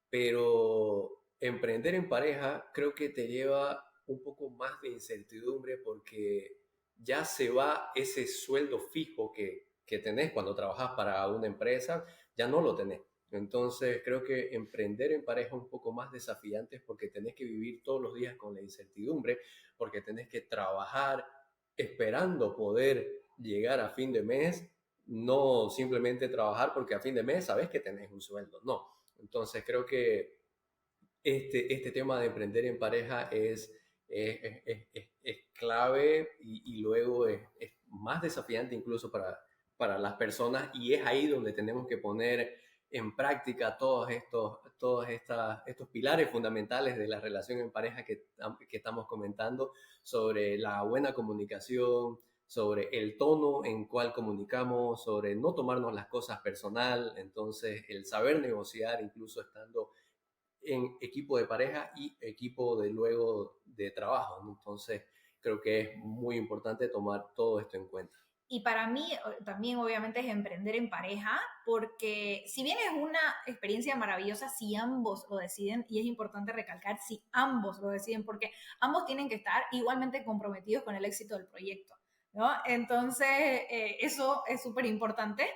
pero emprender en pareja creo que te lleva un poco más de incertidumbre porque ya se va ese sueldo fijo que tenés cuando trabajas para una empresa, ya no lo tenés. Entonces creo que emprender en pareja es un poco más desafiante porque tenés que vivir todos los días con la incertidumbre, porque tenés que trabajar esperando poder llegar a fin de mes, no simplemente trabajar porque a fin de mes sabes que tenés un sueldo, no. Entonces creo que este tema de emprender en pareja es clave y luego es más desafiante incluso para las personas y es ahí donde tenemos que poner en práctica estos pilares fundamentales de la relación en pareja que estamos comentando sobre la buena comunicación, sobre el tono en cual comunicamos, sobre no tomarnos las cosas personal, entonces el saber negociar incluso estando en equipo de pareja y equipo de luego de trabajo, ¿no? Entonces, creo que es muy importante tomar todo esto en cuenta. Y para mí también obviamente es emprender en pareja, porque si bien es una experiencia maravillosa, si ambos lo deciden, y es importante recalcar, si ambos lo deciden, porque ambos tienen que estar igualmente comprometidos con el éxito del proyecto. ¿no? Entonces, eso es súper importante.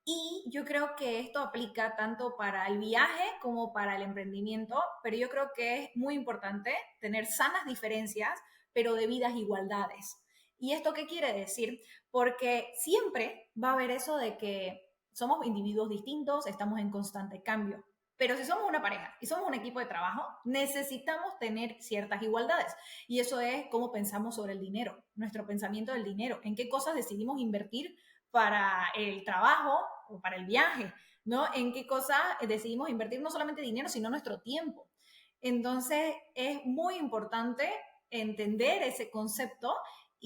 Y yo creo que esto aplica tanto para el viaje como para el emprendimiento, pero yo creo que es muy importante tener sanas diferencias, pero debidas igualdades. ¿Y esto qué quiere decir? Porque siempre va a haber eso de que somos individuos distintos, estamos en constante cambio. Pero si somos una pareja y somos un equipo de trabajo, necesitamos tener ciertas igualdades. Y eso es cómo pensamos sobre el dinero, nuestro pensamiento del dinero, en qué cosas decidimos invertir para el trabajo o para el viaje, ¿no? En qué cosas decidimos invertir no solamente dinero, sino nuestro tiempo. Entonces, es muy importante entender ese concepto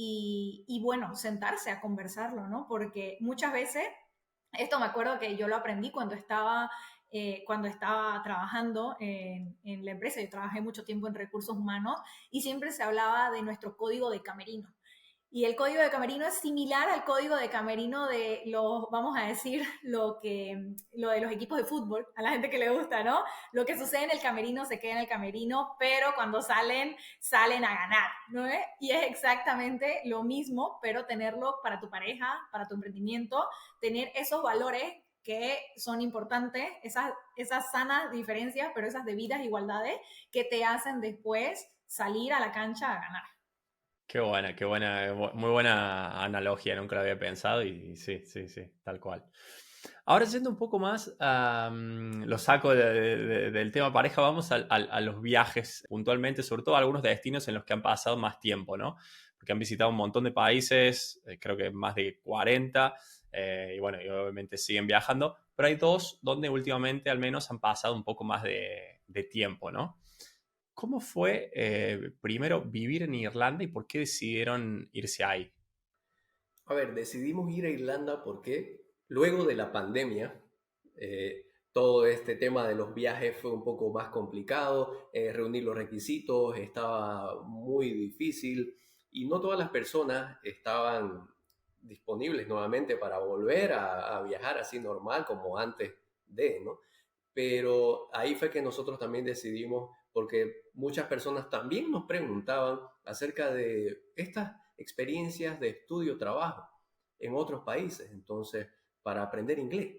y bueno, sentarse a conversarlo, ¿no? Porque muchas veces, esto me acuerdo que yo lo aprendí cuando estaba trabajando en la empresa. Yo trabajé mucho tiempo en recursos humanos y siempre se hablaba de nuestro código de camerino. Y el código de camerino es similar al código de camerino de los, vamos a decir, lo de los equipos de fútbol, a la gente que le gusta, ¿no? Lo que sucede en el camerino se queda en el camerino, pero cuando salen, salen a ganar, ¿no? Y es exactamente lo mismo, pero tenerlo para tu pareja, para tu emprendimiento, tener esos valores que son importantes, esas sanas diferencias, pero esas debidas igualdades que te hacen después salir a la cancha a ganar. Qué buena, muy buena analogía, nunca lo había pensado y sí, sí, sí, tal cual. Ahora yendo un poco más, lo saco del tema pareja, vamos a los viajes puntualmente, sobre todo a algunos destinos en los que han pasado más tiempo, ¿no? Porque han visitado un montón de países, creo que más de 40, y bueno, y obviamente siguen viajando, pero hay dos donde últimamente al menos han pasado un poco más de tiempo, ¿no? ¿Cómo fue primero vivir en Irlanda y por qué decidieron irse ahí? A ver, decidimos ir a Irlanda porque luego de la pandemia, todo este tema de los viajes fue un poco más complicado, reunir los requisitos estaba muy difícil y no todas las personas estaban disponibles nuevamente para volver a viajar así normal como antes de, ¿no? Pero ahí fue que nosotros también decidimos, porque muchas personas también nos preguntaban acerca de estas experiencias de estudio-trabajo en otros países, entonces, para aprender inglés.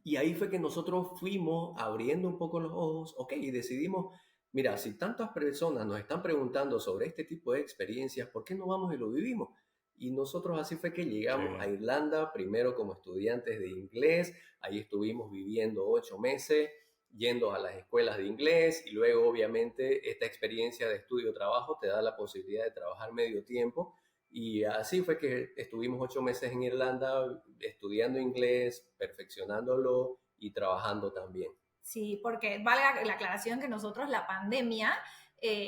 Y ahí fue que nosotros fuimos abriendo un poco los ojos, ok, y decidimos, mira, si tantas personas nos están preguntando sobre este tipo de experiencias, ¿por qué no vamos y lo vivimos? Y nosotros así fue que Qué llegamos a bien. Irlanda, primero como estudiantes de inglés, ahí estuvimos viviendo 8 meses, yendo a las escuelas de inglés y luego obviamente esta experiencia de estudio-trabajo te da la posibilidad de trabajar medio tiempo y así fue que estuvimos 8 meses en Irlanda estudiando inglés, perfeccionándolo y trabajando también. Sí, porque valga la aclaración que nosotros la pandemia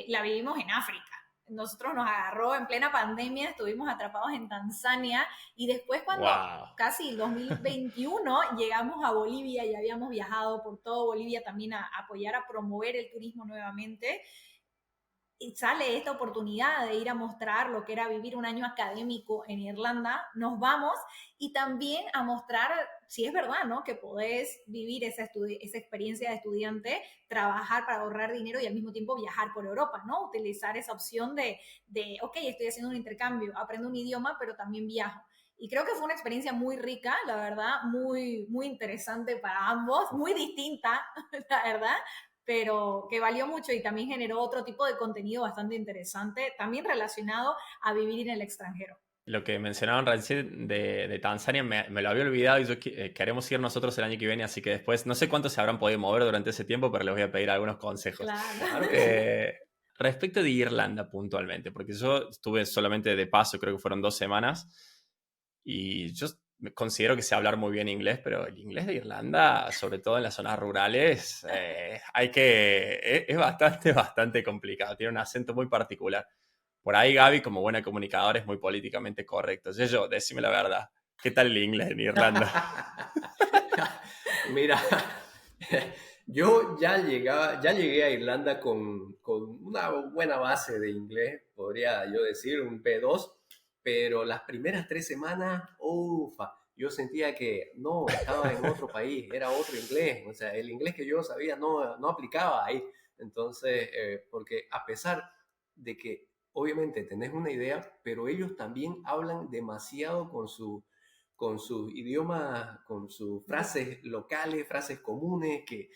la vivimos en África. Nosotros nos agarró en plena pandemia, estuvimos atrapados en Tanzania y después cuando ¡Wow! casi el 2021 llegamos a Bolivia y habíamos viajado por todo Bolivia también a apoyar, a promover el turismo nuevamente, y sale esta oportunidad de ir a mostrar lo que era vivir un año académico en Irlanda, nos vamos y también a mostrar si es verdad, ¿no? Que podés vivir esa experiencia de estudiante, trabajar para ahorrar dinero y al mismo tiempo viajar por Europa, ¿no? Utilizar esa opción ok, estoy haciendo un intercambio, aprendo un idioma, pero también viajo. Y creo que fue una experiencia muy rica, la verdad, muy, muy interesante para ambos, muy distinta, la verdad, pero que valió mucho y también generó otro tipo de contenido bastante interesante, también relacionado a vivir en el extranjero. Lo que mencionaban recién de Tanzania me lo había olvidado y queremos ir nosotros el año que viene, así que después no sé cuánto se habrán podido mover durante ese tiempo, pero les voy a pedir algunos consejos. Claro. Claro que sí. Eh, Respecto de Irlanda puntualmente, porque yo estuve solamente de paso, creo que fueron 2 semanas, y yo considero que sé hablar muy bien inglés, pero el inglés de Irlanda, sobre todo en las zonas rurales, es bastante, bastante complicado, tiene un acento muy particular. Por ahí Gaby, como buena comunicadora, es muy políticamente correcto. Yo, decime la verdad. ¿Qué tal el inglés en Irlanda? Mira, yo ya llegué a Irlanda con una buena base de inglés, podría yo decir, un B2, pero las primeras 3 semanas, ufa, yo sentía que no, estaba en otro país, era otro inglés, o sea, el inglés que yo sabía no aplicaba ahí. Entonces, porque a pesar de que obviamente tenés una idea, pero ellos también hablan demasiado con sus idiomas, con sus frases locales, frases comunes, que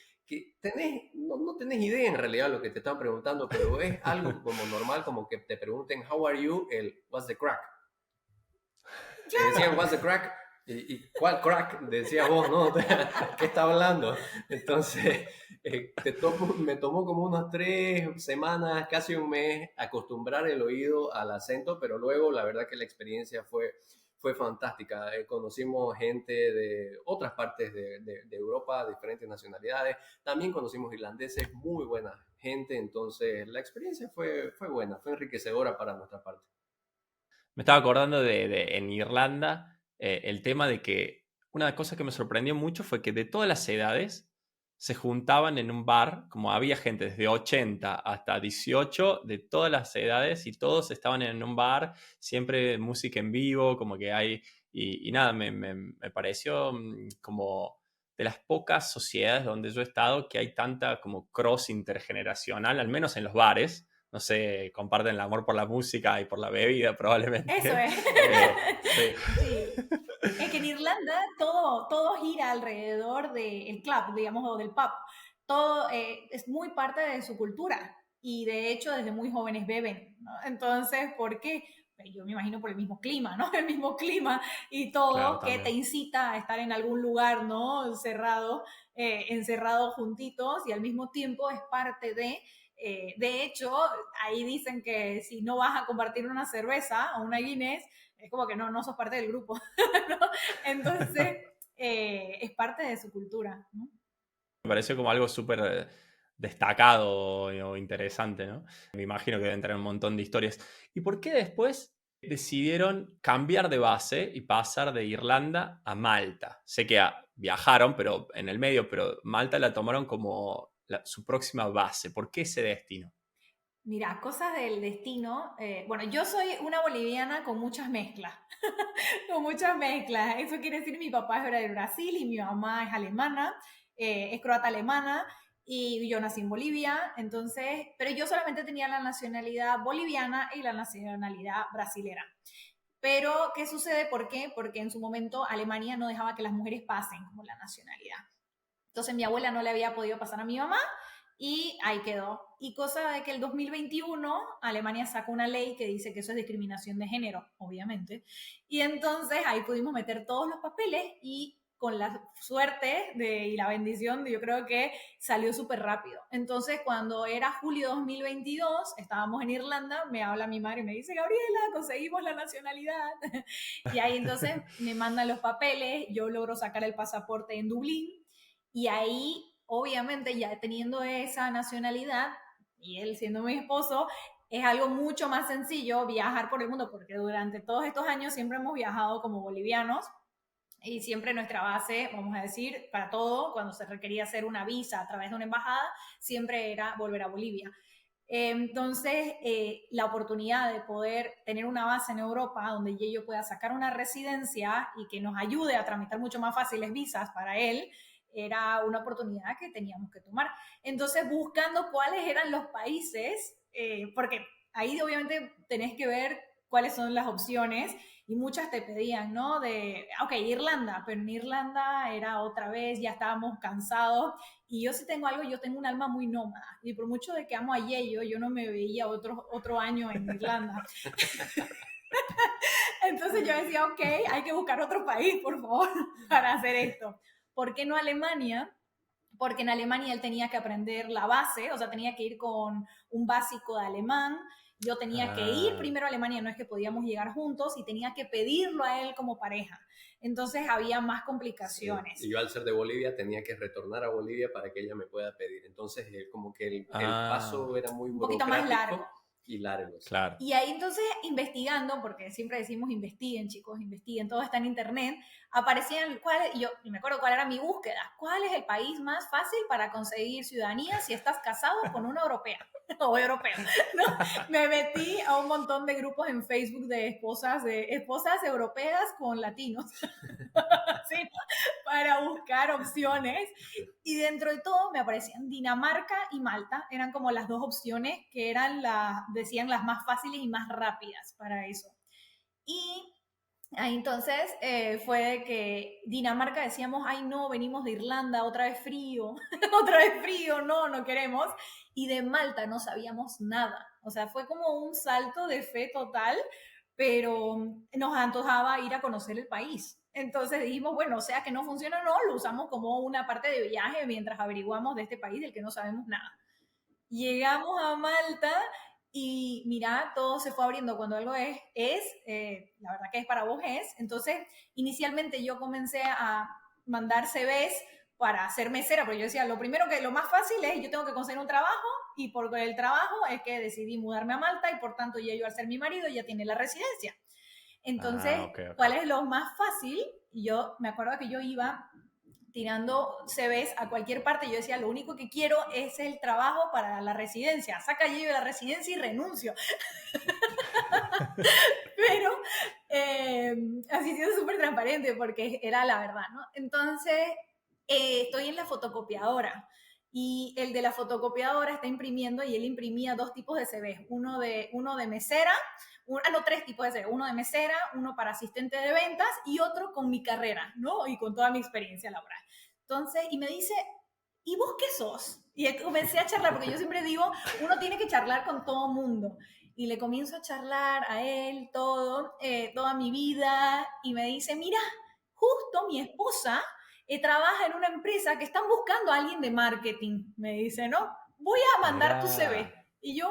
tenés, no tenés idea en realidad de lo que te están preguntando, pero es algo como normal, como que te pregunten, how are you, what's the crack. Te decían, what's the crack, y ¿cuál crack? Decías vos, ¿no? ¿Qué está hablando? Entonces, me tomó como unas 3 semanas, casi un mes, acostumbrar el oído al acento, pero luego la verdad que la experiencia fue fantástica. Conocimos gente de otras partes de Europa, diferentes nacionalidades. También conocimos irlandeses, muy buena gente. Entonces, la experiencia fue buena, fue enriquecedora para nuestra parte. Me estaba acordando en Irlanda, el tema de que una cosa que me sorprendió mucho fue que de todas las edades se juntaban en un bar, como había gente desde 80 hasta 18, de todas las edades, y todos estaban en un bar, siempre música en vivo, como que hay, y nada, me pareció como de las pocas sociedades donde yo he estado que hay tanta como cross intergeneracional, al menos en los bares. No sé, comparten el amor por la música y por la bebida probablemente. Eso es. Sí. Sí. Es que en Irlanda todo gira alrededor del club, digamos, o del pub. Todo es muy parte de su cultura y de hecho desde muy jóvenes beben, ¿no? Entonces, ¿por qué? Yo me imagino por el mismo clima, ¿no? El mismo clima y Claro, todo que te también. incita a estar en algún lugar, ¿no? Cerrado, encerrado juntitos y al mismo tiempo es parte de hecho, ahí dicen que si no vas a compartir una cerveza o una Guinness, es como que no sos parte del grupo, ¿no? Entonces, es parte de su cultura, ¿no? Me pareció como algo súper destacado o interesante, ¿no? Me imagino que deben tener un montón de historias. ¿Y por qué después decidieron cambiar de base y pasar de Irlanda a Malta? Sé que viajaron, pero en el medio, pero Malta la tomaron como su próxima base. ¿Por qué ese destino? Mira, cosas del destino. Bueno, yo soy una boliviana con muchas mezclas, con muchas mezclas. Eso quiere decir mi papá es de Brasil y mi mamá es alemana, es croata alemana y yo nací en Bolivia. Entonces, pero yo solamente tenía la nacionalidad boliviana y la nacionalidad brasilera. Pero, ¿qué sucede? ¿Por qué? Porque en su momento Alemania no dejaba que las mujeres pasen como la nacionalidad. Entonces mi abuela no le había podido pasar a mi mamá y ahí quedó. Y cosa de que el 2021 Alemania sacó una ley que dice que eso es discriminación de género, obviamente. Y entonces ahí pudimos meter todos los papeles y con la suerte y la bendición, yo creo que salió súper rápido. Entonces, cuando era julio 2022, estábamos en Irlanda, me habla mi madre y me dice, Gabriela, conseguimos la nacionalidad. Y ahí entonces me mandan los papeles, yo logro sacar el pasaporte en Dublín y ahí, obviamente, ya teniendo esa nacionalidad y él siendo mi esposo, es algo mucho más sencillo viajar por el mundo, porque durante todos estos años siempre hemos viajado como bolivianos y siempre nuestra base, vamos a decir, para todo, cuando se requería hacer una visa a través de una embajada, siempre era volver a Bolivia. Entonces, la oportunidad de poder tener una base en Europa donde yo pueda sacar una residencia y que nos ayude a tramitar mucho más fáciles visas para él, era una oportunidad que teníamos que tomar. Entonces, buscando cuáles eran los países, porque ahí obviamente tenés que ver cuáles son las opciones y muchas te pedían, ¿no? Ok, Irlanda, pero en Irlanda era otra vez, ya estábamos cansados y yo sí tengo algo, yo tengo un alma muy nómada y por mucho de que amo a Yello, yo no me veía otro año en Irlanda. Entonces yo decía, ok, hay que buscar otro país, por favor, para hacer esto. ¿Por qué no Alemania? Porque en Alemania él tenía que aprender la base, o sea, tenía que ir con un básico de alemán. Yo tenía que ir Ah, primero a Alemania, no es que podíamos llegar juntos, y tenía que pedirlo a él como pareja. Entonces había más Sí. complicaciones. Y yo al ser de Bolivia tenía que retornar a Bolivia para que ella me pueda pedir. Entonces, como que el paso era muy Un poquito más largo. burocrático y largo. Sí. claro. Y ahí entonces investigando, porque siempre decimos investiguen, chicos, investiguen, todo está en internet, aparecían, y me acuerdo cuál era mi búsqueda, cuál es el país más fácil para conseguir ciudadanía si estás casado con una europea o europeo, ¿no? Me metí a un montón de grupos en Facebook de esposas europeas con latinos, ¿sí? Para buscar opciones y dentro de todo me aparecían Dinamarca y Malta, eran como las dos opciones que eran decían las más fáciles y más rápidas para eso. Y ahí entonces fue que Dinamarca decíamos, ay no, venimos de Irlanda, otra vez frío, otra vez frío, no, no queremos. Y de Malta no sabíamos nada. O sea, fue como un salto de fe total, pero nos antojaba ir a conocer el país. Entonces dijimos, bueno, o sea que no funciona o no, lo usamos como una parte de viaje mientras averiguamos de este país del que no sabemos nada. Llegamos a Malta y mira, todo se fue abriendo cuando algo la verdad que es para vos es. Entonces, inicialmente yo comencé a mandar CVs para ser mesera, porque yo decía, lo más fácil es, yo tengo que conseguir un trabajo y por el trabajo es que decidí mudarme a Malta y por tanto ya yo al ser mi marido ya tiene la residencia. Entonces, Okay. ¿cuál es lo más fácil? Yo me acuerdo que yo iba tirando CVs a cualquier parte. Yo decía, lo único que quiero es el trabajo para la residencia. Saca yo de la residencia y renuncio. Pero así siendo súper transparente porque era la verdad, ¿no? Entonces, estoy en la fotocopiadora y el de la fotocopiadora está imprimiendo y él imprimía 2 tipos de CVs, uno de mesera, no, 3 tipos de CV, uno de mesera, uno para asistente de ventas y otro con mi carrera, ¿no? Y con toda mi experiencia laboral. Entonces, y me dice, ¿y vos qué sos? Y comencé a charlar, porque yo siempre digo, uno tiene que charlar con todo mundo. Y le comienzo a charlar a él toda mi vida, y me dice, mira, justo mi esposa trabaja en una empresa que están buscando a alguien de marketing, me dice, ¿no? Voy a mandar tu CV. Y yo,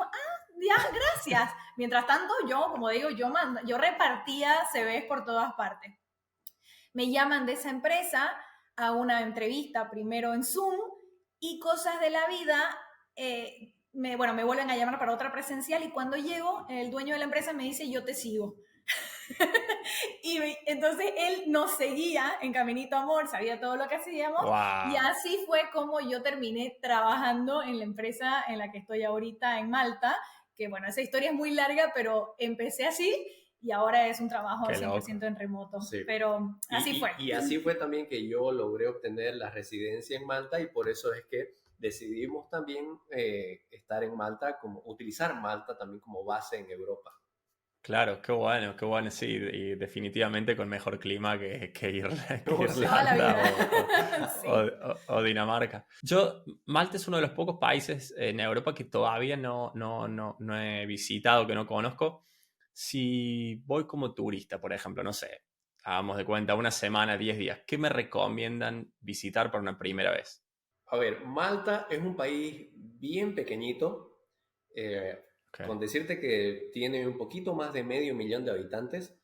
ya, gracias. Mientras tanto, yo, como digo, yo repartía CVs por todas partes. Me llaman de esa empresa a una entrevista primero en Zoom y cosas de la vida, me vuelven a llamar para otra presencial y cuando llego, el dueño de la empresa me dice, yo te sigo. Y entonces él nos seguía en Caminito Amor, sabía todo lo que hacíamos. Wow. Y así fue como yo terminé trabajando en la empresa en la que estoy ahorita en Malta, que bueno, esa historia es muy larga, pero empecé así y ahora es un trabajo Qué 100% loco. en remoto. Sí. Pero así fue. Y así fue también que yo logré obtener la residencia en Malta y por eso es que decidimos también estar en Malta, utilizar Malta también como base en Europa. Claro, qué bueno, sí, y definitivamente con mejor clima que Irlanda Toda la vida. Sí. o Dinamarca. Malta es uno de los pocos países en Europa que todavía no he visitado, que no conozco. Si voy como turista, por ejemplo, no sé, hagamos de cuenta, una semana, 10 días, ¿qué me recomiendan visitar por una primera vez? A ver, Malta es un país bien pequeñito, Okay. con decirte que tiene un poquito más de 500.000 de habitantes,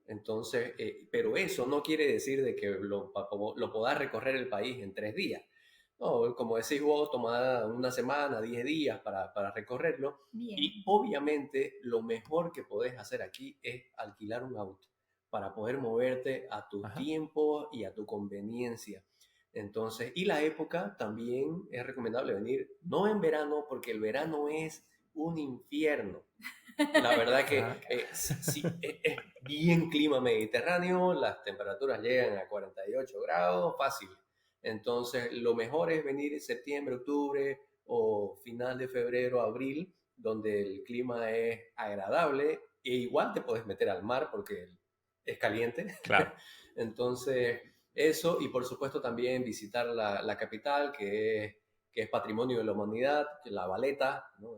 entonces, pero eso no quiere decir de que lo podás recorrer el país en 3 días. No, como decís vos, toma una semana, 10 días para recorrerlo. Bien. Y obviamente lo mejor que podés hacer aquí es alquilar un auto para poder moverte a tu tiempo y a tu conveniencia. Entonces, y la época también es recomendable venir, no en verano, porque el verano es un infierno. La verdad que sí, es bien clima mediterráneo, las temperaturas llegan a 48 grados, fácil. Entonces, lo mejor es venir en septiembre, octubre o final de febrero, abril, donde el clima es agradable e igual te puedes meter al mar porque es caliente. Claro. Entonces, eso y por supuesto también visitar la capital, que es Patrimonio de la Humanidad, La Valeta, ¿no?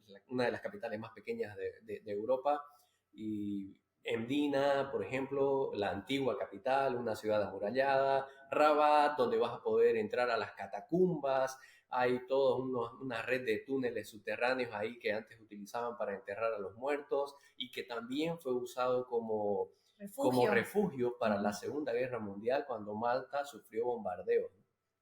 Es una de las capitales más pequeñas de Europa. Y Mdina, por ejemplo, la antigua capital, una ciudad amurallada. Rabat, donde vas a poder entrar a las catacumbas. Hay toda una red de túneles subterráneos ahí que antes utilizaban para enterrar a los muertos y que también fue usado como refugio para la Segunda Guerra Mundial cuando Malta sufrió bombardeos.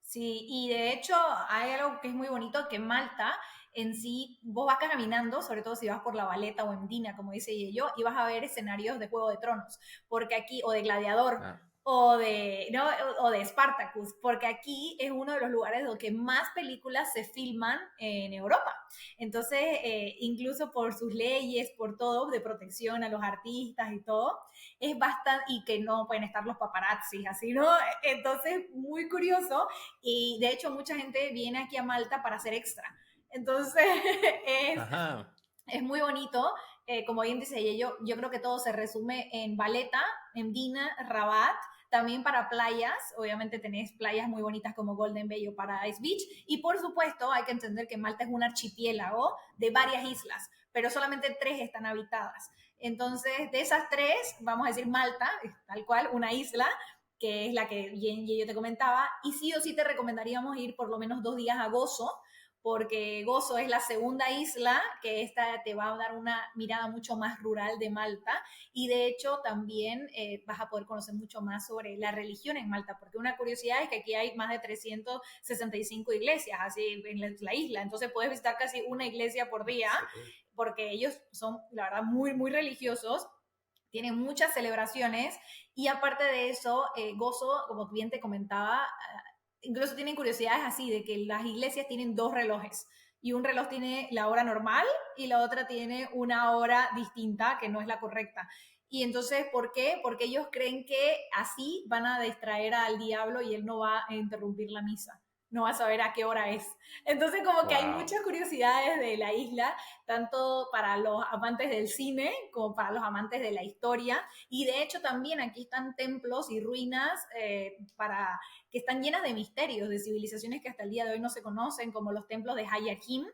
Sí, y de hecho hay algo que es muy bonito, que Malta en sí, vos vas caminando, sobre todo si vas por La Valeta o Mdina, como dice yo, y vas a ver escenarios de Juego de Tronos, porque aquí, o de Gladiador, o de Spartacus, porque aquí es uno de los lugares donde más películas se filman en Europa. Entonces, incluso por sus leyes, por todo, de protección a los artistas y todo, es bastante, y que no pueden estar los paparazzis, así, ¿no? Entonces, muy curioso, y de hecho mucha gente viene aquí a Malta para hacer extra. Entonces, es muy bonito. Como bien dice ella, yo creo que todo se resume en Valeta, en Dina, Rabat. También para playas, obviamente tenés playas muy bonitas como Golden Bay o Paradise Beach. Y por supuesto, hay que entender que Malta es un archipiélago de varias islas, pero solamente 3 están habitadas. Entonces, de esas 3, vamos a decir Malta, tal cual, una isla, que es la que bien yo te comentaba, y sí o sí te recomendaríamos ir por lo menos 2 días a Gozo, porque Gozo es la segunda isla, que esta te va a dar una mirada mucho más rural de Malta, y de hecho también vas a poder conocer mucho más sobre la religión en Malta, porque una curiosidad es que aquí hay más de 365 iglesias así en la isla, entonces puedes visitar casi una iglesia por día, Excelente. porque ellos son, la verdad, muy, muy religiosos, tienen muchas celebraciones, y aparte de eso, Gozo, como bien te comentaba, incluso tienen curiosidades así de que las iglesias tienen 2 relojes y un reloj tiene la hora normal y la otra tiene una hora distinta que no es la correcta. Y entonces, ¿por qué? Porque ellos creen que así van a distraer al diablo y él no va a interrumpir la misa, no va a saber a qué hora es. Entonces, como que hay Wow. muchas curiosidades de la isla, tanto para los amantes del cine como para los amantes de la historia. Y de hecho también aquí están templos y ruinas para que están llenas de misterios, de civilizaciones que hasta el día de hoy no se conocen, como los templos de Hayakim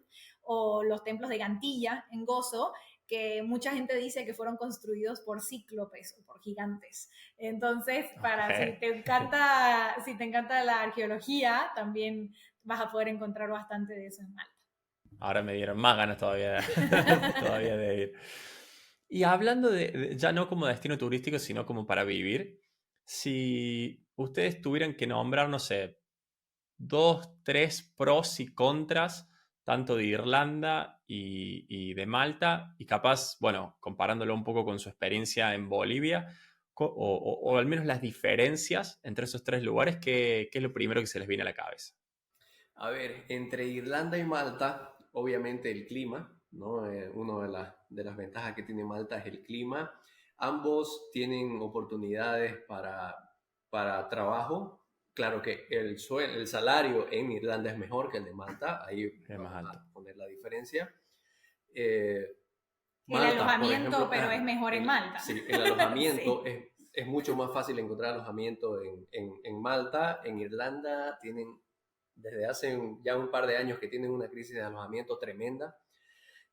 o los templos de Gantilla en Gozo, que mucha gente dice que fueron construidos por cíclopes o por gigantes. Entonces, Ok. para si te encanta la arqueología, también vas a poder encontrar bastante de eso en Malta. Ahora me dieron más ganas todavía, todavía de ir. Y hablando ya no como destino turístico, sino como para vivir, si ustedes tuvieran que nombrar, no sé, 2, 3 pros y contras, tanto de Irlanda y de Malta, y capaz, bueno, comparándolo un poco con su experiencia en Bolivia, o al menos las diferencias entre esos 3 lugares, ¿qué es lo primero que se les viene a la cabeza? A ver, entre Irlanda y Malta, obviamente el clima, ¿no? Una de las ventajas que tiene Malta es el clima. Ambos tienen oportunidades para trabajo. Claro que el salario en Irlanda es mejor que el de Malta, ahí Es más vamos alto. a poner la diferencia. Eh, El Malta, por alojamiento, ejemplo, pero es mejor en Malta. sí, el alojamiento Sí. es mucho más fácil encontrar alojamiento en Malta. En Irlanda desde hace ya un par de años que tienen una crisis de alojamiento tremenda.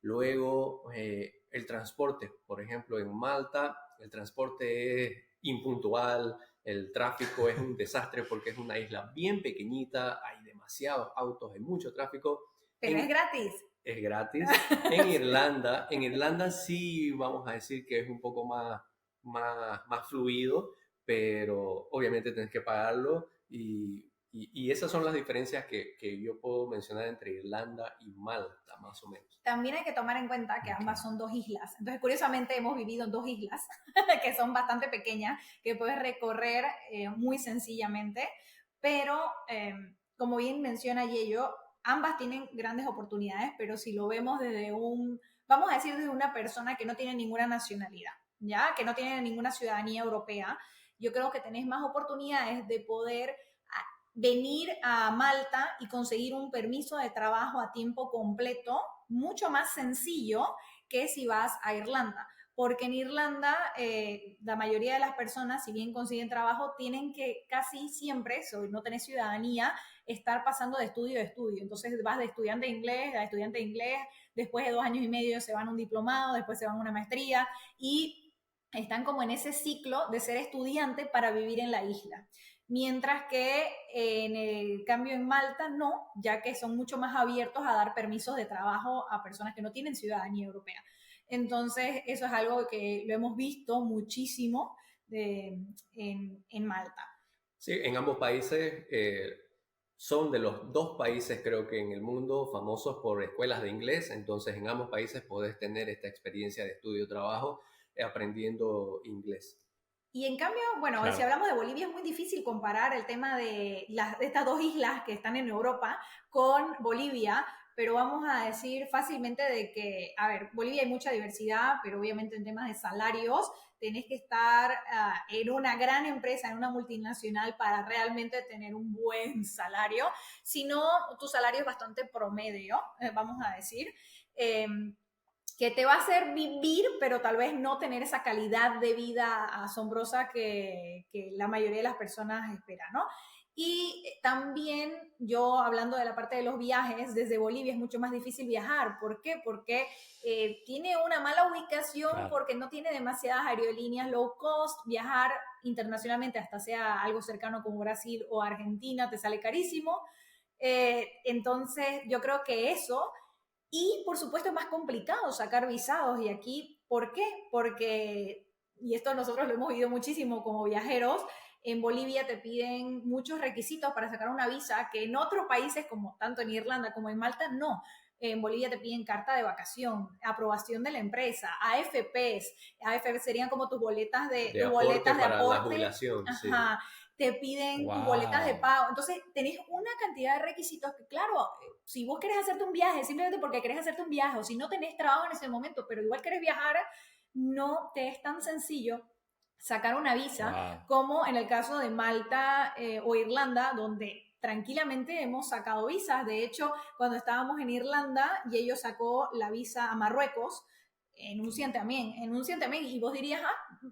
Luego, el transporte, por ejemplo, en Malta, el transporte es impuntual, el tráfico es un desastre porque es una isla bien pequeñita, hay demasiados autos, hay mucho tráfico. Pero es gratis. Es gratis. En Irlanda sí vamos a decir que es un poco más fluido, pero obviamente tienes que pagarlo y esas son las diferencias que yo puedo mencionar entre Irlanda y Malta, más o menos. También hay que tomar en cuenta que ambas Ok. son 2 islas. Entonces, curiosamente, hemos vivido en 2 islas que son bastante pequeñas, que puedes recorrer muy sencillamente, pero como bien menciona Yello, ambas tienen grandes oportunidades, pero si lo vemos desde vamos a decir, desde una persona que no tiene ninguna nacionalidad, ¿ya? Que no tiene ninguna ciudadanía europea, yo creo que tenés más oportunidades de poder venir a Malta y conseguir un permiso de trabajo a tiempo completo mucho más sencillo que si vas a Irlanda. Porque en Irlanda la mayoría de las personas, si bien consiguen trabajo, tienen que casi siempre, si no tenés ciudadanía, estar pasando de estudio a estudio. Entonces vas de estudiante de inglés a estudiante de inglés, después de 2 años y medio se van a un diplomado, después se van a una maestría y están como en ese ciclo de ser estudiante para vivir en la isla. Mientras que en el cambio en Malta no, ya que son mucho más abiertos a dar permisos de trabajo a personas que no tienen ciudadanía europea. Entonces, eso es algo que lo hemos visto muchísimo en Malta. Sí, en ambos países son de los 2 países, creo que en el mundo, famosos por escuelas de inglés. Entonces, en ambos países podés tener esta experiencia de estudio-trabajo aprendiendo inglés. Y en cambio, bueno, si Claro. hablamos de Bolivia, es muy difícil comparar el tema de estas 2 islas que están en Europa con Bolivia, pero vamos a decir fácilmente de que, a ver, Bolivia hay mucha diversidad, pero obviamente en temas de salarios tenés que estar en una gran empresa, en una multinacional para realmente tener un buen salario. Si no, tu salario es bastante promedio, vamos a decir. que te va a hacer vivir, pero tal vez no tener esa calidad de vida asombrosa que la mayoría de las personas esperan, ¿no? Y también yo, hablando de la parte de los viajes, desde Bolivia es mucho más difícil viajar. ¿Por qué? Porque tiene una mala ubicación, Claro. porque no tiene demasiadas aerolíneas low cost. Viajar internacionalmente, hasta sea algo cercano como Brasil o Argentina, te sale carísimo. Entonces, yo creo que eso, y por supuesto es más complicado sacar visados. Y aquí, ¿por qué? Porque, y esto nosotros lo hemos vivido muchísimo como viajeros, en Bolivia te piden muchos requisitos para sacar una visa que en otros países, como tanto en Irlanda como en Malta, no. En Bolivia te piden carta de vacación, aprobación de la empresa, AFPs. AFPs serían como De tus aporte boletas de para la aporte. jubilación, sí. Ajá. Te piden tus boletas de Wow. pago. Entonces, tenés una cantidad de requisitos que, claro, si vos querés hacerte un viaje, simplemente porque querés hacerte un viaje, o si no tenés trabajo en ese momento, pero igual querés viajar, no te es tan sencillo sacar una visa Wow. como en el caso de Malta o Irlanda, donde tranquilamente hemos sacado visas. De hecho, cuando estábamos en Irlanda y ellos sacó la visa a Marruecos, enuncian también, y vos dirías,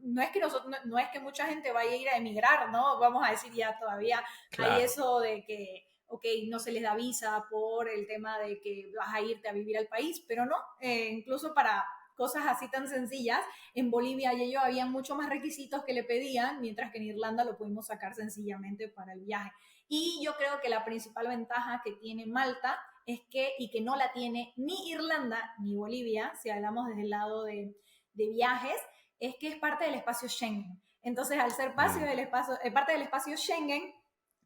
no es que no es que mucha gente vaya a ir a emigrar, ¿no? Vamos a decir, ya todavía hay Claro. eso de que, ok, no se les da visa por el tema de que vas a irte a vivir al país, pero no, incluso para cosas así tan sencillas, en Bolivia y ellos había mucho más requisitos que le pedían, mientras que en Irlanda lo pudimos sacar sencillamente para el viaje. Y yo creo que la principal ventaja que tiene Malta es que, y que no la tiene ni Irlanda ni Bolivia, si hablamos desde el lado de viajes, es que es parte del espacio Schengen. Entonces, al ser Mm. parte del espacio Schengen,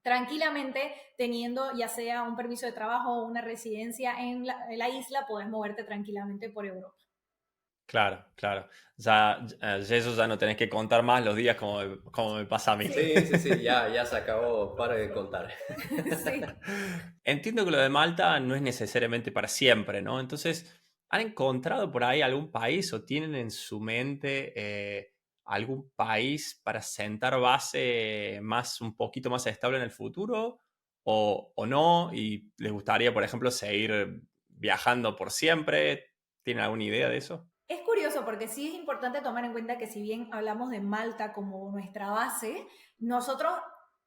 tranquilamente, teniendo ya sea un permiso de trabajo o una residencia en la isla, podés moverte tranquilamente por Europa. Claro, claro. Ya eso ya no tenés que contar más los días como me pasa a mí. Sí, Sí, sí, sí, ya se acabó, para de contar. sí. Entiendo que lo de Malta no es necesariamente para siempre, ¿no? Entonces, ¿han encontrado por ahí algún país o tienen en su mente algún país para sentar base más, un poquito más estable en el futuro? O no? ¿Y les gustaría, por ejemplo, seguir viajando por siempre? ¿Tienen alguna idea de eso? Es curioso porque sí es importante tomar en cuenta que si bien hablamos de Malta como nuestra base, nosotros,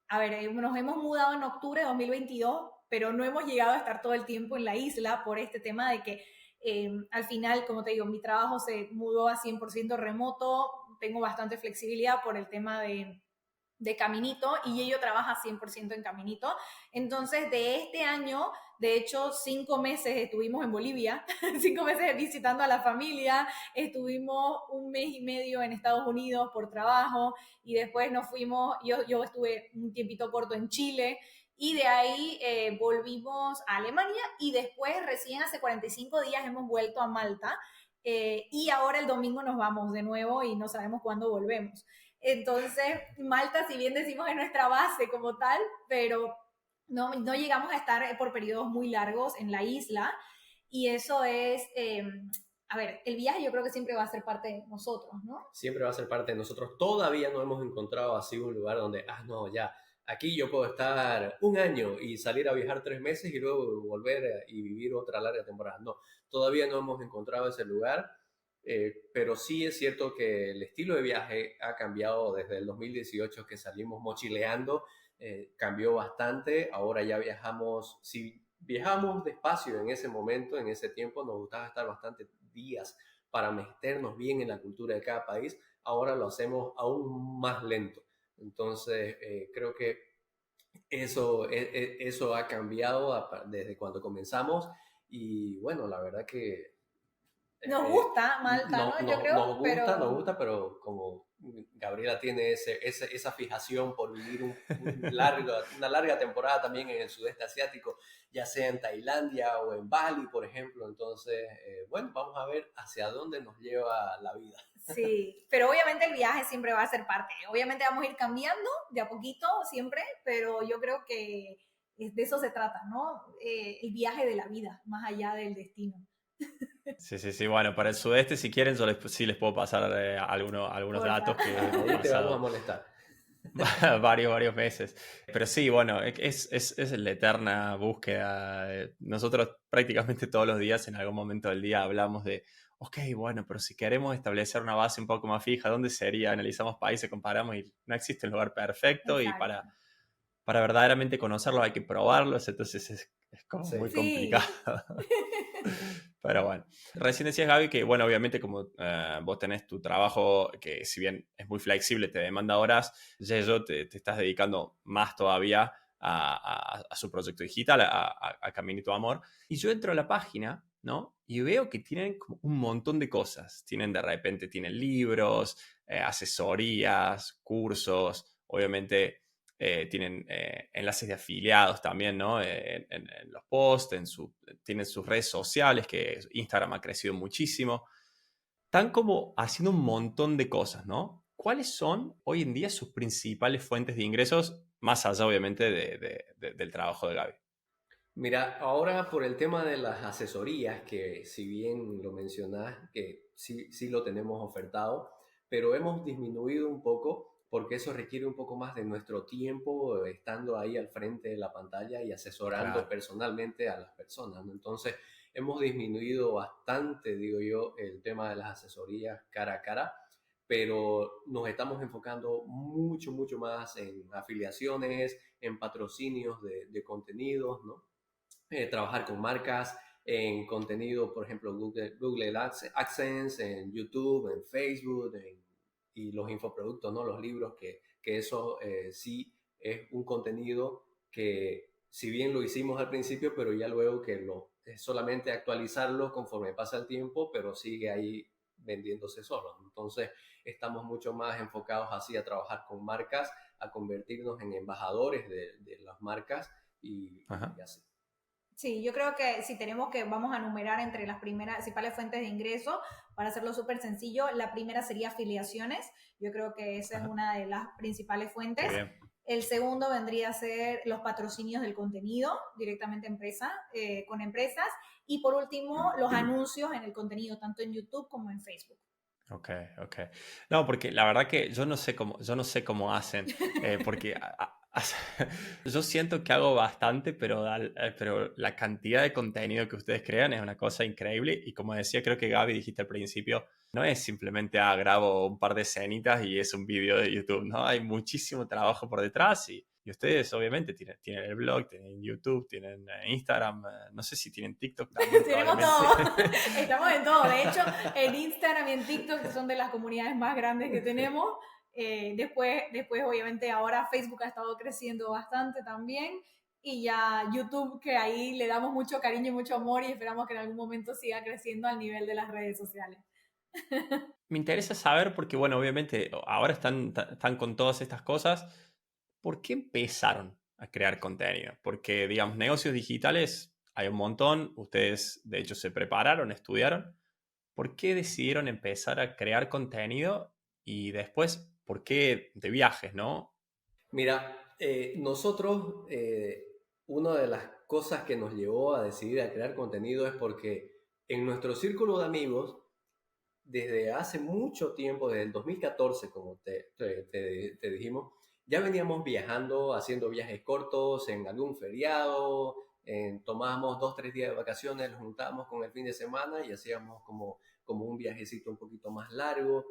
a ver, nos hemos mudado en octubre de 2022, pero no hemos llegado a estar todo el tiempo en la isla por este tema de que al final, como te digo, mi trabajo se mudó a 100% remoto, tengo bastante flexibilidad por el tema de Caminito y ello trabaja 100% en Caminito. Entonces, de este año, de hecho, 5 meses estuvimos en Bolivia, 5 meses visitando a la familia, estuvimos un mes y medio en Estados Unidos por trabajo y después nos fuimos, yo estuve un tiempito corto en Chile y de ahí volvimos a Alemania y después recién hace 45 días hemos vuelto a Malta y ahora el domingo nos vamos de nuevo y no sabemos cuándo volvemos. Entonces, Malta, si bien decimos es nuestra base como tal, pero no llegamos a estar por periodos muy largos en la isla y eso es, a ver, el viaje yo creo que siempre va a ser parte de nosotros, ¿no? Siempre va a ser parte de nosotros. Todavía no hemos encontrado así un lugar donde, no, ya, aquí yo puedo estar un año y salir a viajar 3 meses y luego volver y vivir otra larga temporada. No, todavía no hemos encontrado ese lugar, pero sí es cierto que el estilo de viaje ha cambiado desde el 2018 que salimos mochileando, cambió bastante. Ahora ya viajamos, si viajamos despacio en ese momento, en ese tiempo, nos gustaba estar bastantes días para meternos bien en la cultura de cada país. Ahora lo hacemos aún más lento. Entonces, creo que eso ha cambiado desde cuando comenzamos y bueno, la verdad que Nos gusta Malta, no, ¿no? Yo no, creo, nos pero gusta, pero como Gabriela tiene esa fijación por vivir una larga temporada también en el sudeste asiático, ya sea en Tailandia o en Bali, por ejemplo. Entonces, bueno, vamos a ver hacia dónde nos lleva la vida. sí, pero obviamente el viaje siempre va a ser parte. Obviamente vamos a ir cambiando de a poquito siempre, pero yo creo que de eso se trata, ¿no? El viaje de la vida, más allá del destino. Sí, sí, sí. Bueno, para el sudeste, si quieren, sí les puedo pasar algunos Porfa. datos que hemos Ahí te vamos a pasado molestar. varios meses. Pero sí, bueno, es la eterna búsqueda. Nosotros prácticamente todos los días, en algún momento del día, hablamos de, ok, bueno, pero si queremos establecer una base un poco más fija, ¿dónde sería? Analizamos países, comparamos y no existe un lugar perfecto y Exacto. para verdaderamente conocerlos hay que probarlos, entonces es como muy Sí. complicado. Sí. Pero bueno, recién decías, Gaby, que bueno, obviamente como vos tenés tu trabajo, que si bien es muy flexible, te demanda horas, Yello te estás dedicando más todavía a su proyecto digital, a Caminito Amor. Y yo entro a la página, ¿no? Y veo que tienen como un montón de cosas. De repente tienen libros, asesorías, cursos, obviamente tienen enlaces de afiliados también, ¿no? En los posts, tienen sus redes sociales, que Instagram ha crecido muchísimo. Están como haciendo un montón de cosas, ¿no? ¿Cuáles son hoy en día sus principales fuentes de ingresos, más allá obviamente del trabajo de Gaby? Mira, ahora por el tema de las asesorías, que si bien lo mencionas, que sí lo tenemos ofertado, pero hemos disminuido un poco porque eso requiere un poco más de nuestro tiempo estando ahí al frente de la pantalla y asesorando Claro. personalmente a las personas, ¿no? Entonces, hemos disminuido bastante, digo yo, el tema de las asesorías cara a cara, pero nos estamos enfocando mucho más en afiliaciones, en patrocinios de contenidos, ¿no? Trabajar con marcas, en contenido, por ejemplo, Google AdSense, en YouTube, en Facebook, y los infoproductos, ¿no? Los libros, que eso sí es un contenido que si bien lo hicimos al principio, pero ya luego que es solamente actualizarlo conforme pasa el tiempo, pero sigue ahí vendiéndose solo. Entonces, estamos mucho más enfocados así a trabajar con marcas, a convertirnos en embajadores de las marcas Ajá. y así. Sí, yo creo que si tenemos que, vamos a numerar entre las principales fuentes de ingreso, para hacerlo súper sencillo, la primera sería afiliaciones. Yo creo que esa es Ajá. una de las principales fuentes. Qué bien. El segundo vendría a ser los patrocinios del contenido directamente con empresas. Y por último, los anuncios en el contenido, tanto en YouTube como en Facebook. Ok, ok. No, porque la verdad que yo no sé cómo hacen, porque yo siento que hago bastante, pero la cantidad de contenido que ustedes crean es una cosa increíble y como decía, creo que Gaby dijiste al principio, no es simplemente, grabo un par de escenitas y es un vídeo de YouTube, ¿no? Hay muchísimo trabajo por detrás y ustedes obviamente tienen el blog, tienen YouTube, tienen Instagram, no sé si tienen TikTok también Tenemos probablemente. todo, estamos en todo. De hecho, en Instagram y en TikTok, que son de las comunidades más grandes que tenemos. Después, obviamente, ahora Facebook ha estado creciendo bastante también. Y ya YouTube, que ahí le damos mucho cariño y mucho amor y esperamos que en algún momento siga creciendo al nivel de las redes sociales. Me interesa saber porque, bueno, obviamente ahora están con todas estas cosas. ¿Por qué empezaron a crear contenido? Porque, digamos, negocios digitales hay un montón. Ustedes, de hecho, se prepararon, estudiaron. ¿Por qué decidieron empezar a crear contenido? Y después, ¿por qué de viajes, no? Mira, nosotros, una de las cosas que nos llevó a decidir a crear contenido es porque en nuestro círculo de amigos, desde hace mucho tiempo, desde el 2014, como te dijimos, ya veníamos viajando, haciendo viajes cortos en algún feriado, tomábamos 2, 3 días de vacaciones, los juntábamos con el fin de semana y hacíamos como un viajecito un poquito más largo.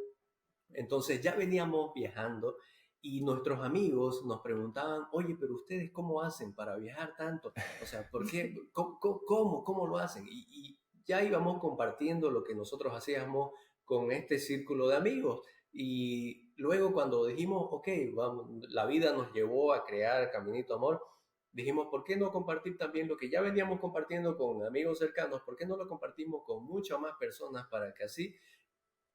Entonces ya veníamos viajando y nuestros amigos nos preguntaban, oye, pero ustedes cómo hacen para viajar tanto? O sea, ¿por qué? ¿Cómo lo hacen? Y ya íbamos compartiendo lo que nosotros hacíamos con este círculo de amigos. Y luego cuando dijimos, ok, vamos, la vida nos llevó a crear Caminito Amor, dijimos, ¿por qué no compartir también lo que ya veníamos compartiendo con amigos cercanos? ¿Por qué no lo compartimos con muchas más personas para que así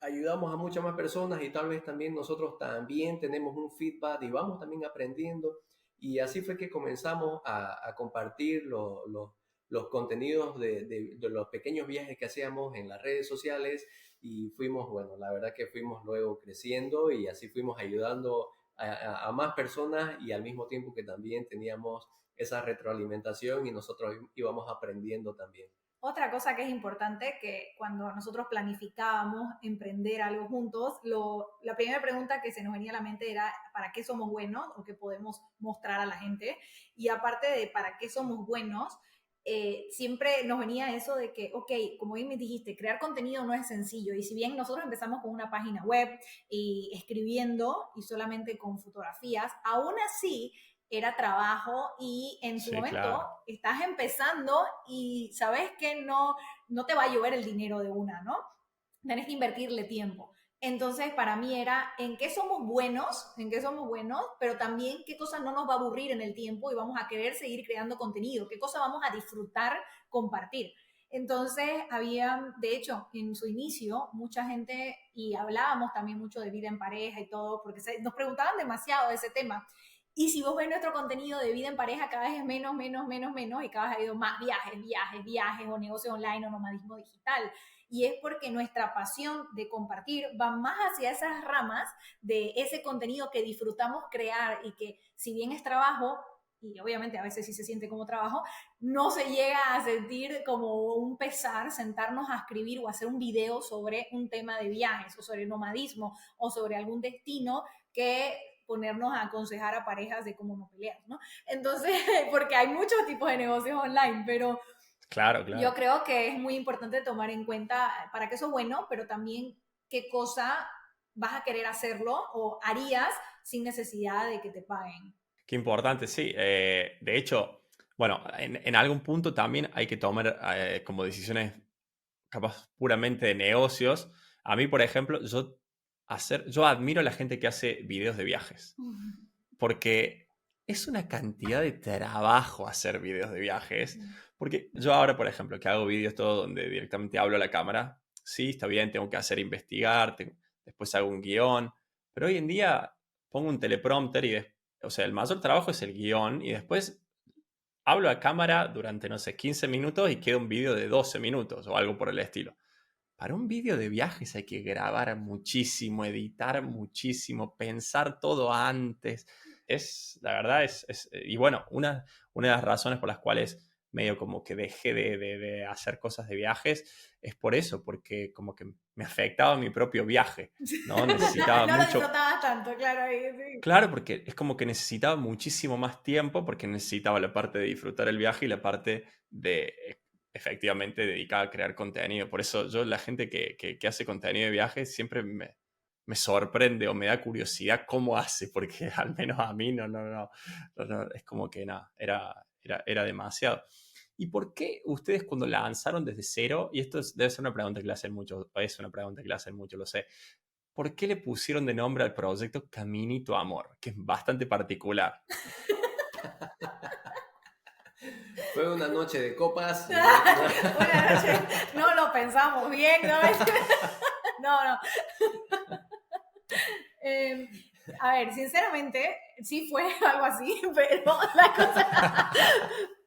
ayudamos a muchas más personas y tal vez también nosotros también tenemos un feedback y vamos también aprendiendo? Y así fue que comenzamos a compartir los contenidos de los pequeños viajes que hacíamos en las redes sociales y fuimos, bueno, la verdad que fuimos luego creciendo y así fuimos ayudando a más personas y al mismo tiempo que también teníamos esa retroalimentación y nosotros íbamos aprendiendo también. Otra cosa que es importante, que cuando nosotros planificábamos emprender algo juntos, la primera pregunta que se nos venía a la mente era ¿para qué somos buenos o qué podemos mostrar a la gente? Y aparte de para qué somos buenos, siempre nos venía eso de que, ok, como bien me dijiste, crear contenido no es sencillo. Y si bien nosotros empezamos con una página web y escribiendo y solamente con fotografías, aún así era trabajo y en su Sí, momento claro. estás empezando y sabes que no te va a llover el dinero de una, ¿no? Tenés que invertirle tiempo. Entonces, para mí era en qué somos buenos, pero también qué cosa no nos va a aburrir en el tiempo y vamos a querer seguir creando contenido, qué cosa vamos a disfrutar compartir. Entonces, había, de hecho, en su inicio, mucha gente, y hablábamos también mucho de vida en pareja y todo, porque nos preguntaban demasiado de ese tema. Y si vos ves nuestro contenido de vida en pareja, cada vez es menos, menos, menos, menos, y cada vez ha ido más viajes, viajes, viajes, o negocio online, o nomadismo digital. Y es porque nuestra pasión de compartir va más hacia esas ramas de ese contenido que disfrutamos crear y que si bien es trabajo, y obviamente a veces sí se siente como trabajo, no se llega a sentir como un pesar sentarnos a escribir o hacer un video sobre un tema de viajes o sobre nomadismo o sobre algún destino que ponernos a aconsejar a parejas de cómo no pelear, ¿no? Entonces, porque hay muchos tipos de negocios online, pero Claro, yo claro. creo que es muy importante tomar en cuenta para qué eso es bueno, pero también qué cosa vas a querer hacerlo o harías sin necesidad de que te paguen. Qué importante, sí. De hecho, bueno, en algún punto también hay que tomar como decisiones capaz puramente de negocios. A mí, por ejemplo, yo admiro a la gente que hace videos de viajes, porque es una cantidad de trabajo hacer videos de viajes. Porque yo ahora, por ejemplo, que hago videos todo donde directamente hablo a la cámara, sí, está bien, tengo que hacer investigar, después hago un guión, pero hoy en día pongo un teleprompter o sea, el mayor trabajo es el guión y después hablo a cámara durante, no sé, 15 minutos y queda un video de 12 minutos o algo por el estilo. Para un vídeo de viajes hay que grabar muchísimo, editar muchísimo, pensar todo antes. La verdad, y bueno, una de las razones por las cuales medio como que dejé de hacer cosas de viajes es por eso, porque como que me afectaba mi propio viaje, ¿no? Necesitaba No lo mucho. disfrutabas tanto, claro. Ahí, sí. Claro, porque es como que necesitaba muchísimo más tiempo, porque necesitaba la parte de disfrutar el viaje y la parte de efectivamente dedicada a crear contenido. Por eso yo, la gente que hace contenido de viaje, siempre me sorprende o me da curiosidad cómo hace, porque al menos a mí no, es como que nada, era demasiado. ¿Y por qué ustedes cuando lanzaron desde cero, y esto debe ser una pregunta que le hacen mucho, es una pregunta que le hacen mucho, lo sé, ¿por qué le pusieron de nombre al proyecto Caminito Amor? Que es bastante particular. Fue una noche de copas. Buenas noches. No lo pensamos bien, ¿no? No, no. Eh, a ver, sinceramente, sí fue algo así, pero la cosa...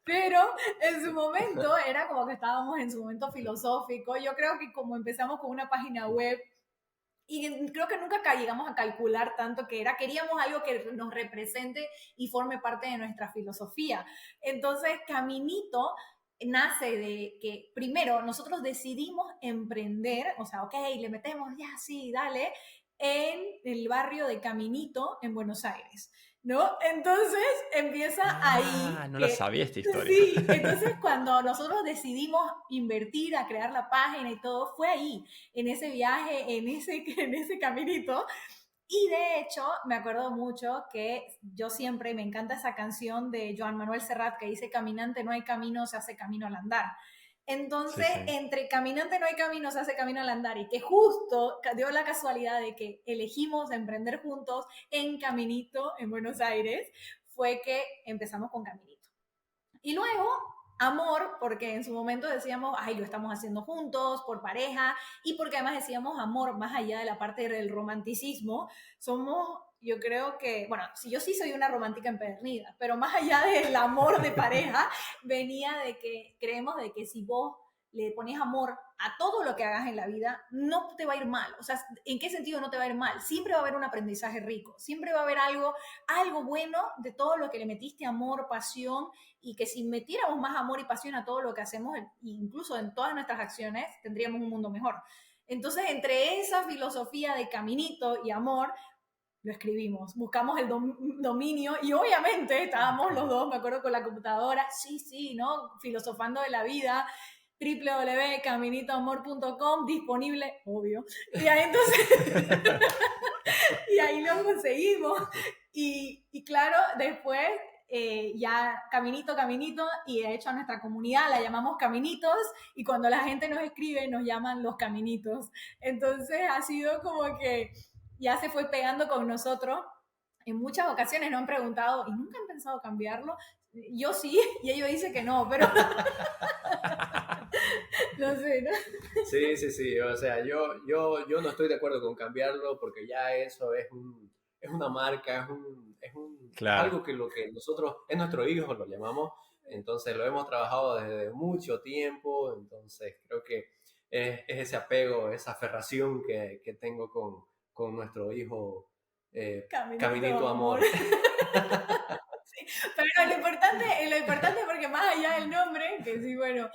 Pero en su momento era como que estábamos en su momento filosófico. Yo creo que como empezamos con una página web y creo que nunca llegamos a calcular tanto que era, queríamos algo que nos represente y forme parte de nuestra filosofía. Entonces, Caminito nace de que primero nosotros decidimos emprender, o sea, ok, le metemos, ya, sí, dale, en el barrio de Caminito en Buenos Aires. ¿No? Entonces empieza ahí No la que sabía esta historia. sí, entonces cuando nosotros decidimos invertir a crear la página y todo, fue ahí, en ese viaje, en ese caminito. Y de hecho, me acuerdo mucho que yo siempre me encanta esa canción de Joan Manuel Serrat que dice: caminante no hay camino, se hace camino al andar. Sí, Entonces, sí. entre caminante no hay camino, se hace camino al andar, y que justo dio la casualidad de que elegimos emprender juntos en Caminito, en Buenos Aires, fue que empezamos con Caminito. Y luego, amor, porque en su momento decíamos, ay, lo estamos haciendo juntos, por pareja, y porque además decíamos amor, más allá de la parte del romanticismo, somos, yo creo que, bueno, si yo sí soy una romántica empedernida, pero más allá del amor de pareja, venía de que creemos de que si vos le pones amor a todo lo que hagas en la vida, no te va a ir mal. O sea, ¿en qué sentido no te va a ir mal? Siempre va a haber un aprendizaje rico, siempre va a haber algo bueno de todo lo que le metiste amor, pasión, y que si metiéramos más amor y pasión a todo lo que hacemos, incluso en todas nuestras acciones, tendríamos un mundo mejor. Entonces, entre esa filosofía de caminito y amor, lo escribimos, buscamos el dominio y obviamente estábamos los dos, me acuerdo, con la computadora, sí, ¿no? Filosofando de la vida, www.caminitoamor.com, disponible, obvio. Y ahí entonces, y ahí lo conseguimos. Y claro, después ya Caminito, y de hecho a nuestra comunidad la llamamos Caminitos, y cuando la gente nos escribe nos llaman los Caminitos. Entonces ha sido como que ya se fue pegando con nosotros. En muchas ocasiones nos han preguntado, ¿y nunca han pensado cambiarlo? Yo sí, y ellos dicen que no, pero no sé, ¿no? Sí, o sea, yo no estoy de acuerdo con cambiarlo porque ya eso es una marca, es Claro. algo que lo que nosotros, es nuestro hijo, lo llamamos, entonces lo hemos trabajado desde mucho tiempo, entonces creo que es ese apego, esa aferración que tengo con nuestro hijo, Caminito Caminito Amor. Amor. Pero lo importante porque más allá del nombre, que sí, bueno,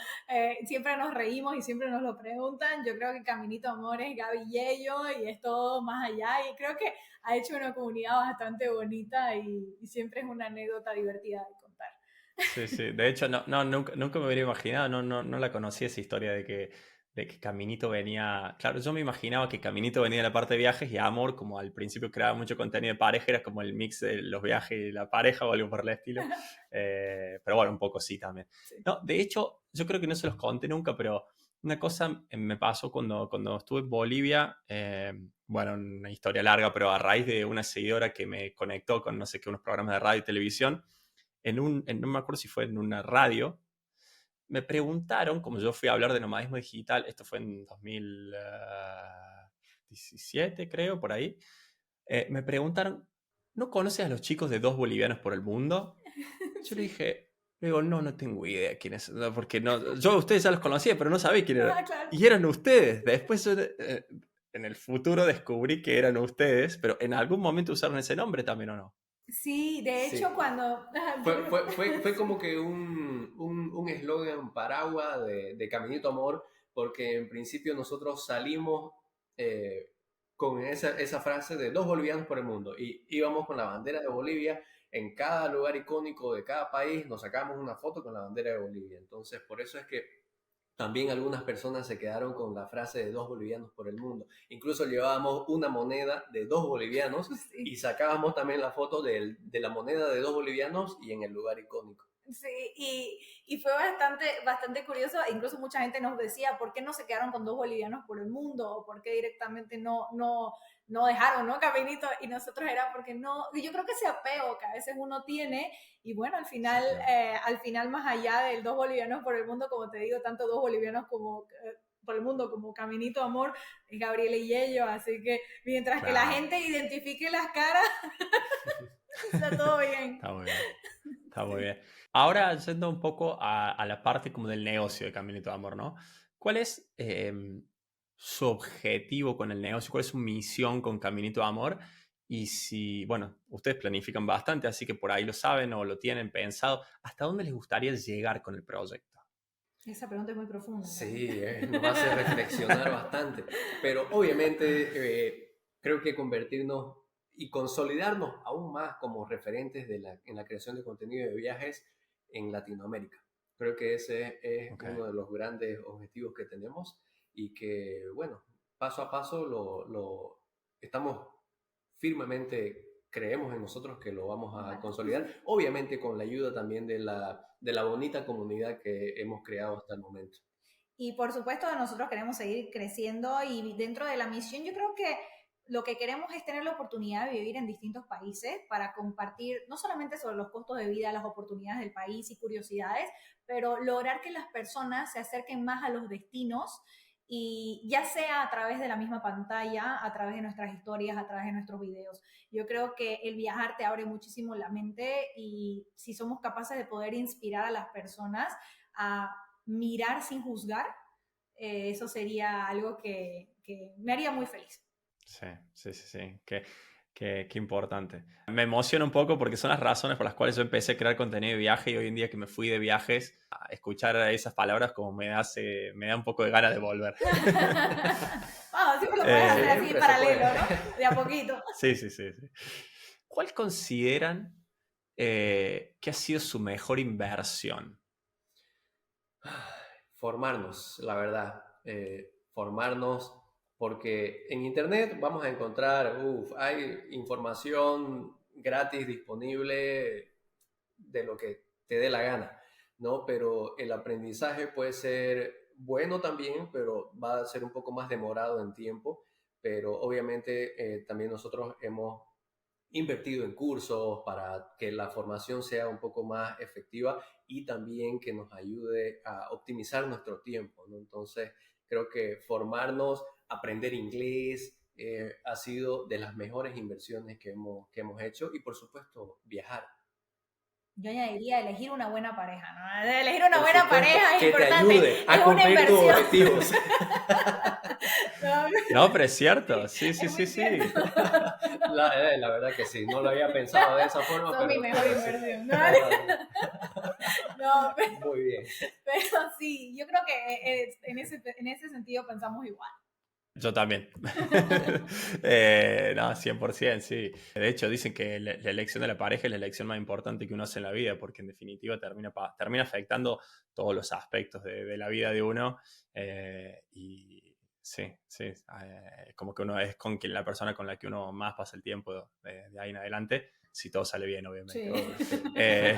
siempre nos reímos y siempre nos lo preguntan, yo creo que Caminito Amor es Gaby Yello y es todo más allá, y creo que ha hecho una comunidad bastante bonita y siempre es una anécdota divertida de contar. Sí, sí. De hecho, nunca me hubiera imaginado, no la conocía esa historia de que Caminito venía. Claro, yo me imaginaba que Caminito venía de la parte de viajes y Amor, como al principio creaba mucho contenido de pareja, era como el mix de los viajes y la pareja o algo por el estilo. Pero bueno, un poco sí también. Sí. No, de hecho, yo creo que no se los conté nunca, pero una cosa me pasó cuando estuve en Bolivia. Bueno, una historia larga, pero a raíz de una seguidora que me conectó con no sé qué, unos programas de radio y televisión no me acuerdo si fue en una radio, me preguntaron, como yo fui a hablar de nomadismo digital, esto fue en 2017, creo, por ahí, me preguntaron, ¿no conoces a los chicos de Dos Bolivianos por el Mundo? Yo Sí. le digo, no tengo idea quiénes son, porque yo a ustedes ya los conocía, pero no sabía quién eran. Ah, claro. Y eran ustedes. Después en el futuro descubrí que eran ustedes, pero en algún momento usaron ese nombre también, ¿o no? Sí, de hecho Sí. cuando... Fue como que un eslogan paraguas de Caminito Amor, porque en principio nosotros salimos eh, con esa frase de dos bolivianos por el mundo y íbamos con la bandera de Bolivia en cada lugar icónico de cada país, nos sacamos una foto con la bandera de Bolivia. Entonces, por eso es que también algunas personas se quedaron con la frase de dos bolivianos por el mundo. Incluso llevábamos una moneda de dos bolivianos Sí. y sacábamos también la foto de la moneda de dos bolivianos y en el lugar icónico. Sí, y fue bastante curioso, incluso mucha gente nos decía, ¿por qué no se quedaron con dos bolivianos por el mundo? ¿O por qué directamente no dejaron, ¿no? Caminito, y nosotros era porque no, yo creo que ese apego que a veces uno tiene, y bueno, Sí, claro. al final más allá del dos bolivianos por el mundo, como te digo, tanto dos bolivianos como... por el mundo como Caminito Amor, es Gabriela y Yello, así que mientras que la Claro. gente identifique las caras, está todo bien. Está muy bien. Está muy Sí. bien. Ahora, yendo un poco a la parte como del negocio de Caminito de Amor, ¿no? ¿Cuál es su objetivo con el negocio? ¿Cuál es su misión con Caminito de Amor? Y si, bueno, ustedes planifican bastante, así que por ahí lo saben o lo tienen pensado, ¿hasta dónde les gustaría llegar con el proyecto? Esa pregunta es muy profunda. Sí, nos hace reflexionar bastante, pero obviamente creo que convertirnos y consolidarnos aún más como referentes en la creación de contenido de viajes en Latinoamérica. Creo que ese es Ok, uno de los grandes objetivos que tenemos y que, bueno, paso a paso lo estamos firmemente, creemos en nosotros que lo vamos a Ojalá. consolidar, obviamente con la ayuda también de la bonita comunidad que hemos creado hasta el momento. Y por supuesto nosotros queremos seguir creciendo y dentro de la misión yo creo que lo que queremos es tener la oportunidad de vivir en distintos países para compartir no solamente sobre los costos de vida, las oportunidades del país y curiosidades, pero lograr que las personas se acerquen más a los destinos y ya sea a través de la misma pantalla, a través de nuestras historias, a través de nuestros videos. Yo creo que el viajar te abre muchísimo la mente y si somos capaces de poder inspirar a las personas a mirar sin juzgar, eso sería algo que me haría muy feliz. sí, sí, sí, sí. Que Qué importante. Me emociona un poco porque son las razones por las cuales yo empecé a crear contenido de viaje y hoy en día que me fui de viajes, a escuchar esas palabras como me da un poco de ganas de volver. Vamos, siempre lo puedes hacer así Siempre se paralelo, puede. ¿no? De a poquito. Sí. ¿Cuál consideran que ha sido su mejor inversión? Formarnos, la verdad. Formarnos, porque en Internet vamos a encontrar, hay información gratis disponible de lo que te dé la gana, ¿no? Pero el aprendizaje puede ser bueno también, pero va a ser un poco más demorado en tiempo. Pero obviamente también nosotros hemos invertido en cursos para que la formación sea un poco más efectiva y también que nos ayude a optimizar nuestro tiempo, ¿no? Entonces, creo que formarnos, aprender inglés, ha sido de las mejores inversiones que hemos hecho y, por supuesto, viajar. Yo añadiría elegir una buena pareja, ¿no? Elegir una Por buena supuesto, pareja es que te importante, ayude a es una cumplir tus inversión. objetivos. No, No, pero es cierto. Sí. es muy cierto. La verdad que sí, no lo había pensado de esa forma, Son mi mejor pero sí. inversión. No, Muy bien. pero sí, yo creo que en ese sentido pensamos igual. Yo también. No, 100%, sí. De hecho, dicen que la elección de la pareja es la elección más importante que uno hace en la vida, porque en definitiva termina afectando todos los aspectos de la vida de uno. Y sí. Como que uno es la persona con la que uno más pasa el tiempo de ahí en adelante, si todo sale bien, obviamente. Sí. Eh,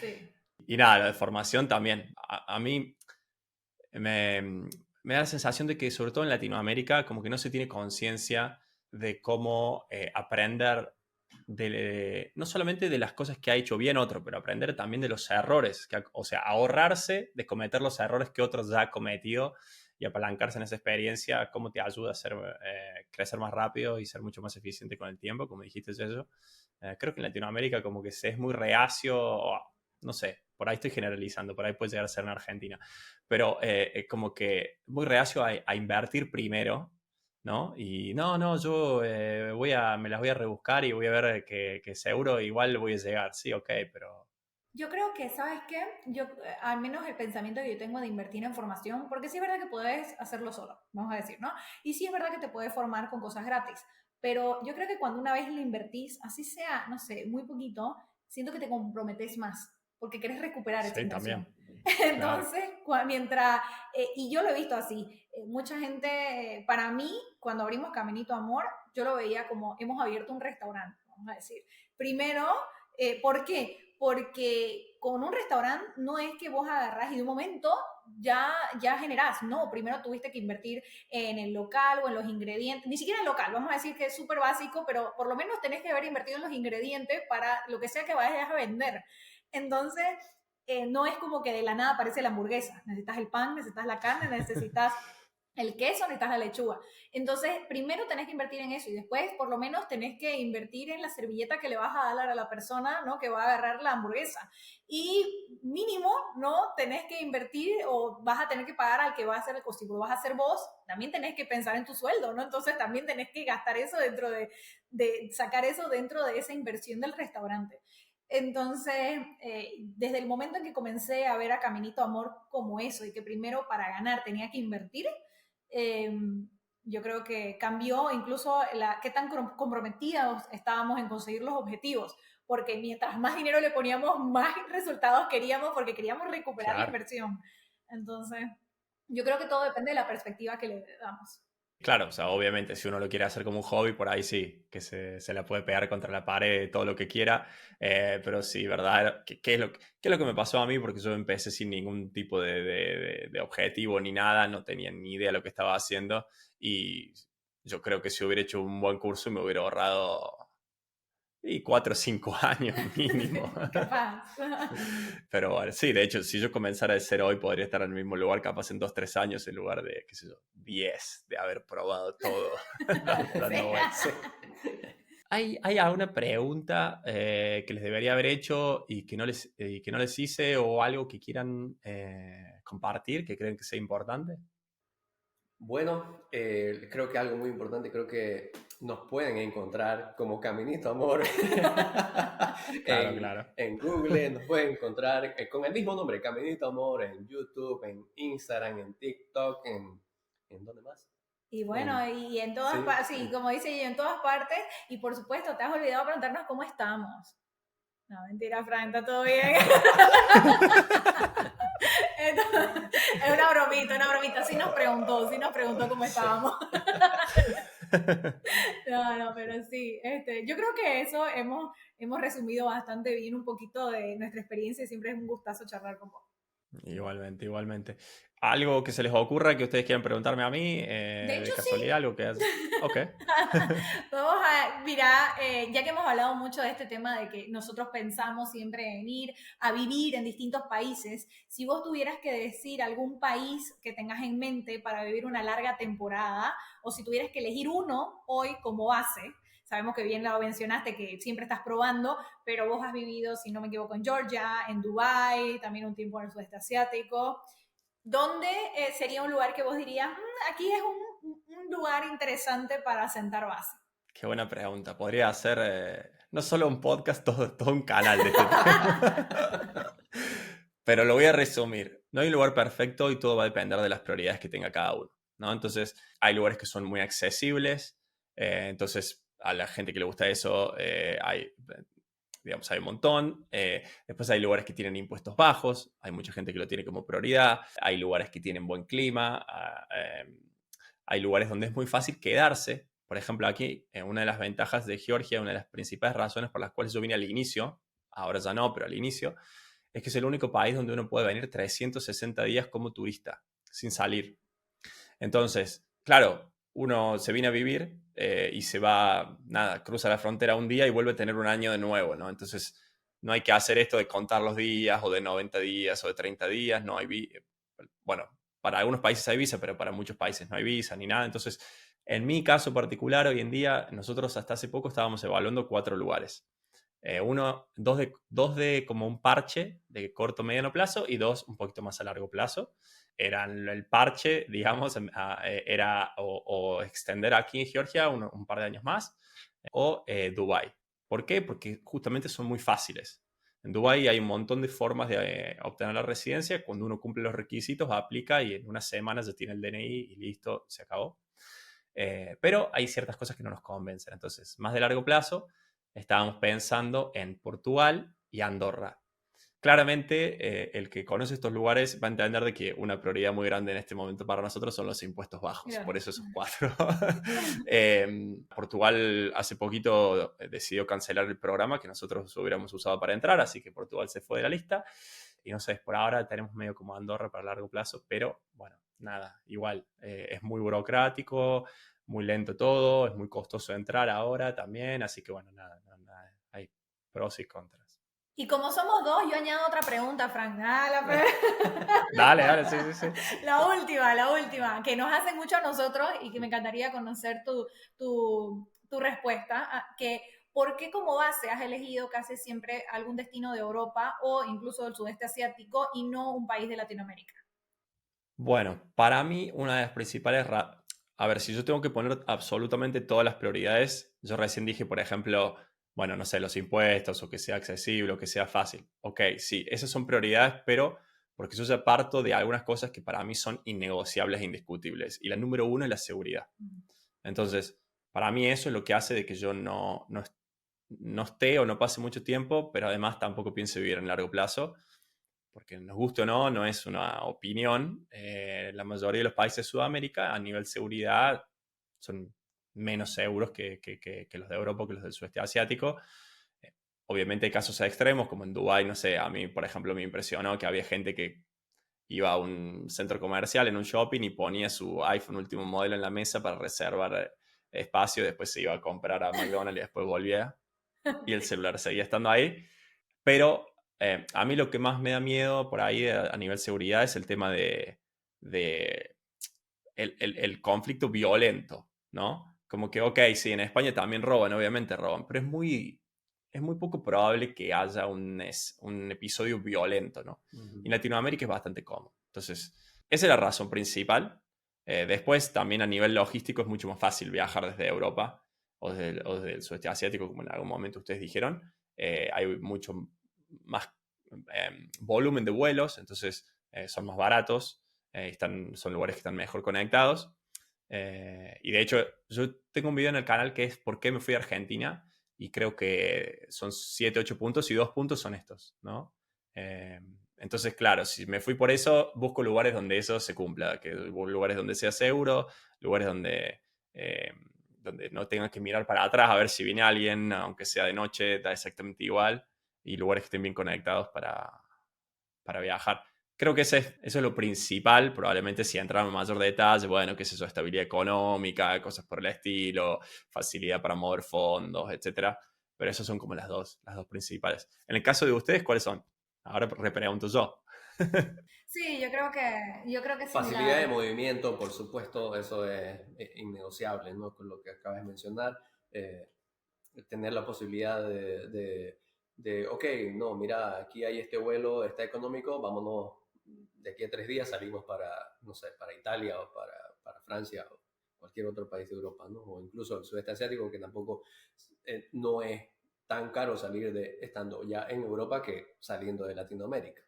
Sí. y nada, la de formación también. A mí me da la sensación de que, sobre todo en Latinoamérica, como que no se tiene conciencia de cómo aprender no solamente de las cosas que ha hecho bien otro, pero aprender también de los errores, o sea, ahorrarse de cometer los errores que otros ya han cometido y apalancarse en esa experiencia, cómo te ayuda a crecer más rápido y ser mucho más eficiente con el tiempo, como dijiste eso. Creo que en Latinoamérica como que se es muy reacio, no sé, por ahí estoy generalizando, por ahí puede llegar a ser en Argentina, pero como que muy reacio a invertir primero, ¿no? Y no, yo me las voy a rebuscar y voy a ver que seguro igual voy a llegar, sí, ok, pero... Yo creo que, ¿sabes qué? Al menos el pensamiento que yo tengo de invertir en formación, porque sí es verdad que puedes hacerlo solo, vamos a decir, ¿no? Y sí es verdad que te puedes formar con cosas gratis, pero yo creo que cuando una vez le invertís, así sea, no sé, muy poquito, siento que te comprometes más, porque querés recuperar esa Sí, inversión. también, claro. Entonces, mientras, y yo lo he visto así, mucha gente, para mí, cuando abrimos Caminito Amor, yo lo veía como hemos abierto un restaurante, vamos a decir. Primero, ¿por qué? Porque con un restaurante no es que vos agarrás y de un momento ya generás, no, primero tuviste que invertir en el local o en los ingredientes, ni siquiera en el local, vamos a decir que es súper básico, pero por lo menos tenés que haber invertido en los ingredientes para lo que sea que vayas a vender. Entonces, no es como que de la nada aparece la hamburguesa, necesitas el pan, necesitas la carne, necesitas el queso, necesitas la lechuga. Entonces, primero tenés que invertir en eso y después, por lo menos, tenés que invertir en la servilleta que le vas a dar a la persona, ¿no? Que va a agarrar la hamburguesa. Y mínimo, ¿no? Tenés que invertir o vas a tener que pagar al que va a hacer el costo. Si lo vas a hacer vos, también tenés que pensar en tu sueldo, ¿no? Entonces, también tenés que gastar eso dentro de sacar eso dentro de esa inversión del restaurante. Entonces, desde el momento en que comencé a ver a Caminito Amor como eso y que primero para ganar tenía que invertir, eh, yo creo que cambió incluso qué tan comprometidos estábamos en conseguir los objetivos, porque mientras más dinero le poníamos, más resultados queríamos porque queríamos recuperar la Claro. inversión. Entonces, yo creo que todo depende de la perspectiva que le damos. Claro, o sea, obviamente, si uno lo quiere hacer como un hobby, por ahí sí, que se la puede pegar contra la pared, todo lo que quiera, pero sí, ¿verdad? ¿Qué es lo que me pasó a mí? Porque yo empecé sin ningún tipo de objetivo ni nada, no tenía ni idea de lo que estaba haciendo y yo creo que si hubiera hecho un buen curso me hubiera ahorrado 4 o 5 años mínimo. Capaz. Pero bueno, sí, de hecho, si yo comenzara de cero hoy, podría estar en el mismo lugar, capaz en 2 3 años, en lugar de, qué sé yo, 10, de haber probado todo, dando vueltas. Sí. ¿Hay alguna pregunta que les debería haber hecho y que no les hice o algo que quieran compartir, que creen que sea importante? Bueno, creo que algo muy importante, creo que nos pueden encontrar como Caminito Amor Claro, claro. en Google, nos pueden encontrar con el mismo nombre, Caminito Amor, en YouTube, en Instagram, en TikTok, ¿en dónde más? Y bueno, En, y en todas sí, partes, sí, como dice yo, en todas partes, y por supuesto, te has olvidado preguntarnos cómo estamos. No, mentira, Fran, está todo bien. Es una bromita. Sí nos preguntó cómo sí. estábamos. No, pero sí, yo creo que eso hemos resumido bastante bien un poquito de nuestra experiencia y siempre es un gustazo charlar con vos. Igualmente, igualmente. ¿Algo que se les ocurra que ustedes quieran preguntarme a mí? De hecho, De sí. casualidad, algo que... Ok. Vamos a, mira, ya que hemos hablado mucho de este tema de que nosotros pensamos siempre en ir a vivir en distintos países, si vos tuvieras que decir algún país que tengas en mente para vivir una larga temporada, o si tuvieras que elegir uno hoy como base, sabemos que bien lo mencionaste, que siempre estás probando, pero vos has vivido, si no me equivoco, en Georgia, en Dubái, también un tiempo en el sudeste asiático. ¿Dónde sería un lugar que vos dirías, aquí es un lugar interesante para sentar base? Qué buena pregunta. Podría ser no solo un podcast, todo un canal de este tema. Pero lo voy a resumir. No hay un lugar perfecto y todo va a depender de las prioridades que tenga cada uno, ¿no? Entonces, hay lugares que son muy accesibles. Entonces, a la gente que le gusta eso, digamos, hay un montón. Después hay lugares que tienen impuestos bajos. Hay mucha gente que lo tiene como prioridad. Hay lugares que tienen buen clima. Hay lugares donde es muy fácil quedarse. Por ejemplo, aquí, una de las ventajas de Georgia, una de las principales razones por las cuales yo vine al inicio, ahora ya no, pero al inicio, es que es el único país donde uno puede venir 360 días como turista, sin salir. Entonces, claro, uno se viene a vivir y se va, nada, cruza la frontera un día y vuelve a tener un año de nuevo, ¿no? Entonces, no hay que hacer esto de contar los días o de 90 días o de 30 días, no hay, bueno, para algunos países hay visa, pero para muchos países no hay visa ni nada. Entonces, en mi caso particular, hoy en día, nosotros hasta hace poco estábamos evaluando 4 lugares. Dos de como un parche de corto mediano plazo y dos un poquito más a largo plazo. Eran el parche, digamos, era o extender aquí en Georgia un par de años más o Dubái. ¿Por qué? Porque justamente son muy fáciles. En Dubái hay un montón de formas de obtener la residencia. Cuando uno cumple los requisitos, aplica y en unas semanas ya tiene el DNI y listo, se acabó. Pero hay ciertas cosas que no nos convencen. Entonces, más de largo plazo, estábamos pensando en Portugal y Andorra. Claramente, el que conoce estos lugares va a entender de que una prioridad muy grande en este momento para nosotros son los impuestos bajos, Mira. por eso esos 4. Portugal hace poquito decidió cancelar el programa que nosotros hubiéramos usado para entrar, así que Portugal se fue de la lista. Y no sé, por ahora tenemos medio como Andorra para largo plazo, pero bueno, nada, igual, es muy burocrático, muy lento todo, es muy costoso entrar ahora también, así que bueno, nada, hay pros y contras. Y como somos dos, yo añado otra pregunta, Frank. Dale, sí, sí, sí. La última, que nos hace mucho a nosotros y que me encantaría conocer tu respuesta, que ¿por qué como base has elegido casi siempre algún destino de Europa o incluso del sudeste asiático y no un país de Latinoamérica? Bueno, para mí una de las principales... A ver, si yo tengo que poner absolutamente todas las prioridades, yo recién dije, por ejemplo, bueno, no sé, los impuestos o que sea accesible o que sea fácil. Ok, sí, esas son prioridades, pero porque yo ya parto de algunas cosas que para mí son innegociables e indiscutibles. Y la número uno es la seguridad. Entonces, para mí eso es lo que hace de que yo no esté o no pase mucho tiempo, pero además tampoco piense vivir en largo plazo, porque nos guste o no, no es una opinión. La mayoría de los países de Sudamérica a nivel seguridad son menos seguros que los de Europa o que los del sudeste asiático. Obviamente hay casos extremos, como en Dubái, no sé, a mí, por ejemplo, me impresionó que había gente que iba a un centro comercial, en un shopping, y ponía su iPhone último modelo en la mesa para reservar espacio, después se iba a comprar a McDonald's y después volvía, y el celular seguía estando ahí. Pero a mí lo que más me da miedo por ahí a nivel seguridad es el tema de el conflicto violento, ¿no? Como que, ok, sí, en España también roban, obviamente roban, pero es muy poco probable que haya un episodio violento, ¿no? Y en Latinoamérica es bastante común. Entonces, esa es la razón principal. Después, también a nivel logístico es mucho más fácil viajar desde Europa o desde el sudeste asiático, como en algún momento ustedes dijeron. Hay mucho más volumen de vuelos, entonces son más baratos, son lugares que están mejor conectados. Y de hecho, yo tengo un video en el canal que es ¿por qué me fui a Argentina? Y creo que son 7, 8 puntos y 2 puntos son estos, ¿no? Entonces, claro, si me fui por eso, busco lugares donde eso se cumpla, lugares donde sea seguro, lugares donde no tengas que mirar para atrás a ver si viene alguien, aunque sea de noche, da exactamente igual, y lugares que estén bien conectados para viajar. Creo que eso es lo principal, probablemente si entramos en mayor detalle, bueno, qué es eso, estabilidad económica, cosas por el estilo, facilidad para mover fondos, etcétera. Pero esas son como las dos principales. En el caso de ustedes, ¿cuáles son? Ahora repregunto yo. Sí, yo creo que es Facilidad de similar. movimiento, por supuesto, eso es innegociable, ¿no? Con lo que acabas de mencionar. Eh, Tener la posibilidad ok, no, mira, aquí hay este vuelo, está económico, vámonos, de aquí a 3 días salimos para, no sé, para Italia o para Francia o cualquier otro país de Europa, ¿no? O incluso el sudeste asiático, que tampoco no es tan caro salir estando ya en Europa que saliendo de Latinoamérica.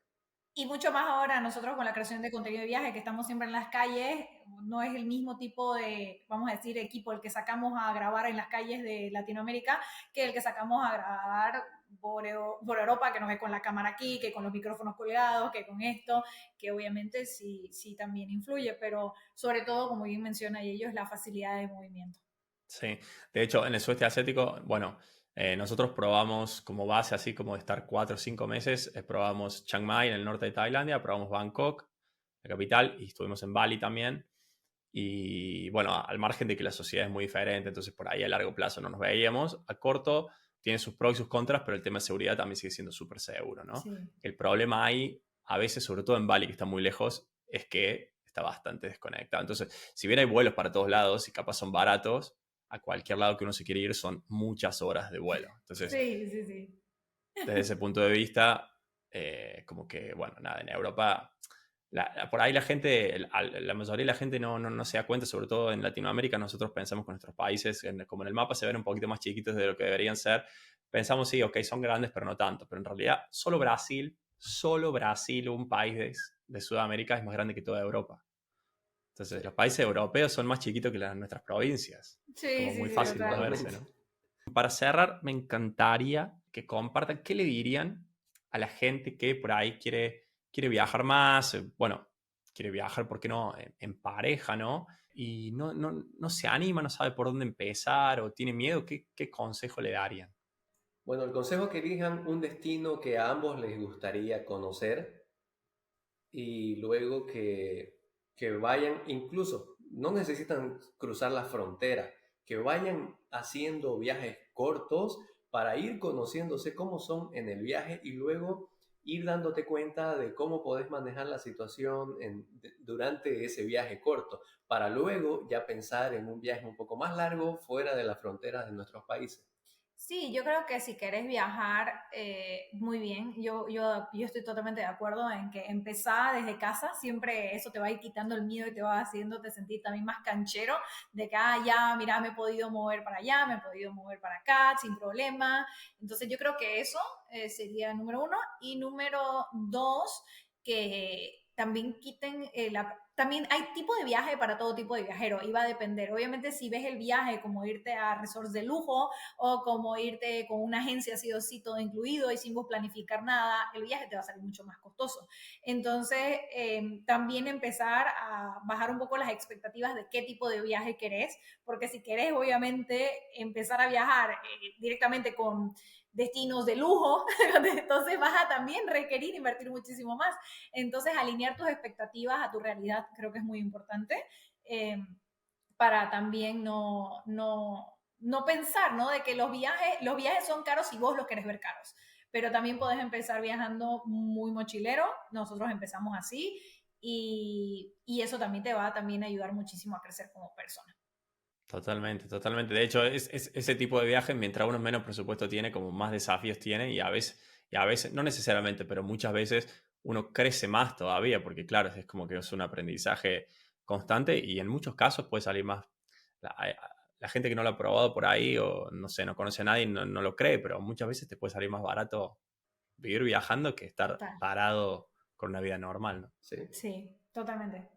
Y mucho más ahora nosotros con la creación de contenido de viaje, que estamos siempre en las calles, no es el mismo tipo de, vamos a decir, equipo el que sacamos a grabar en las calles de Latinoamérica que el que sacamos a grabar por Europa, que nos ve con la cámara aquí, que con los micrófonos colgados, que con esto, que obviamente sí, sí también influye, pero sobre todo, como bien menciona ellos, la facilidad de movimiento. Sí, de hecho, en el sudeste asiático, bueno, nosotros probamos como base, así como de estar 4 o 5 meses, probamos Chiang Mai en el norte de Tailandia, probamos Bangkok, la capital, y estuvimos en Bali también. Y bueno, al margen de que la sociedad es muy diferente, entonces por ahí a largo plazo no nos veíamos, a corto tiene sus pros y sus contras, pero el tema de seguridad también sigue siendo súper seguro, ¿no? Sí. El problema ahí, a veces, sobre todo en Bali, que está muy lejos, es que está bastante desconectado. Entonces, si bien hay vuelos para todos lados y capaz son baratos, a cualquier lado que uno se quiere ir son muchas horas de vuelo. Entonces, Sí, sí, sí. desde ese punto de vista, como que, bueno, nada, en Europa, por ahí la gente, la mayoría de la gente no se da cuenta, sobre todo en Latinoamérica, nosotros pensamos que nuestros países, como en el mapa se ven un poquito más chiquitos de lo que deberían ser, pensamos, sí, ok, son grandes, pero no tanto, pero en realidad solo Brasil, un país de Sudamérica, es más grande que toda Europa. Sí, Entonces, los países europeos son más chiquitos que nuestras provincias. Es Sí, como sí, muy sí, fácil total. moverse, totalmente. ¿no? Para cerrar, me encantaría que compartan qué le dirían a la gente que por ahí quiere viajar más, bueno, quiere viajar, ¿por qué no? En pareja, ¿no? Y no se anima, no sabe por dónde empezar o tiene miedo, ¿qué consejo le darían? Bueno, el consejo es que elijan un destino que a ambos les gustaría conocer y luego que vayan, incluso no necesitan cruzar la frontera, que vayan haciendo viajes cortos para ir conociéndose cómo son en el viaje y luego ir dándote cuenta de cómo podés manejar la situación durante ese viaje corto, para luego ya pensar en un viaje un poco más largo fuera de las fronteras de nuestros países. Sí, yo creo que si querés viajar, muy bien. Yo estoy totalmente de acuerdo en que empezar desde casa, siempre eso te va a ir quitando el miedo y te va haciéndote sentir también más canchero de que, ya, mira, me he podido mover para allá, me he podido mover para acá sin problema. Entonces yo creo que eso sería número uno. Y número dos, que también quiten también hay tipo de viaje para todo tipo de viajero y va a depender. Obviamente si ves el viaje como irte a resorts de lujo, o como irte con una agencia así o sí todo incluido y sin vos planificar nada, el viaje te va a salir mucho más costoso. Entonces, también empezar a bajar un poco las expectativas de qué tipo de viaje querés, porque si querés, obviamente, empezar a viajar directamente con destinos de lujo, entonces vas a también requerir invertir muchísimo más. Entonces, alinear tus expectativas a tu realidad creo que es muy importante. Para también no pensar, ¿no? De que los viajes son caros si vos los querés ver caros. Pero también podés empezar viajando muy mochilero. Nosotros empezamos así y eso también te va a también ayudar muchísimo a crecer como persona. Totalmente, totalmente. De hecho, es ese tipo de viajes, mientras uno menos presupuesto tiene, como más desafíos tiene y a veces, no necesariamente, pero muchas veces uno crece más todavía, porque claro, es como que es un aprendizaje constante y en muchos casos puede salir más. La gente que no lo ha probado por ahí o no sé, no conoce a nadie, no lo cree, pero muchas veces te puede salir más barato vivir viajando que estar Total. parado con una vida normal, ¿no? Sí. Sí, totalmente.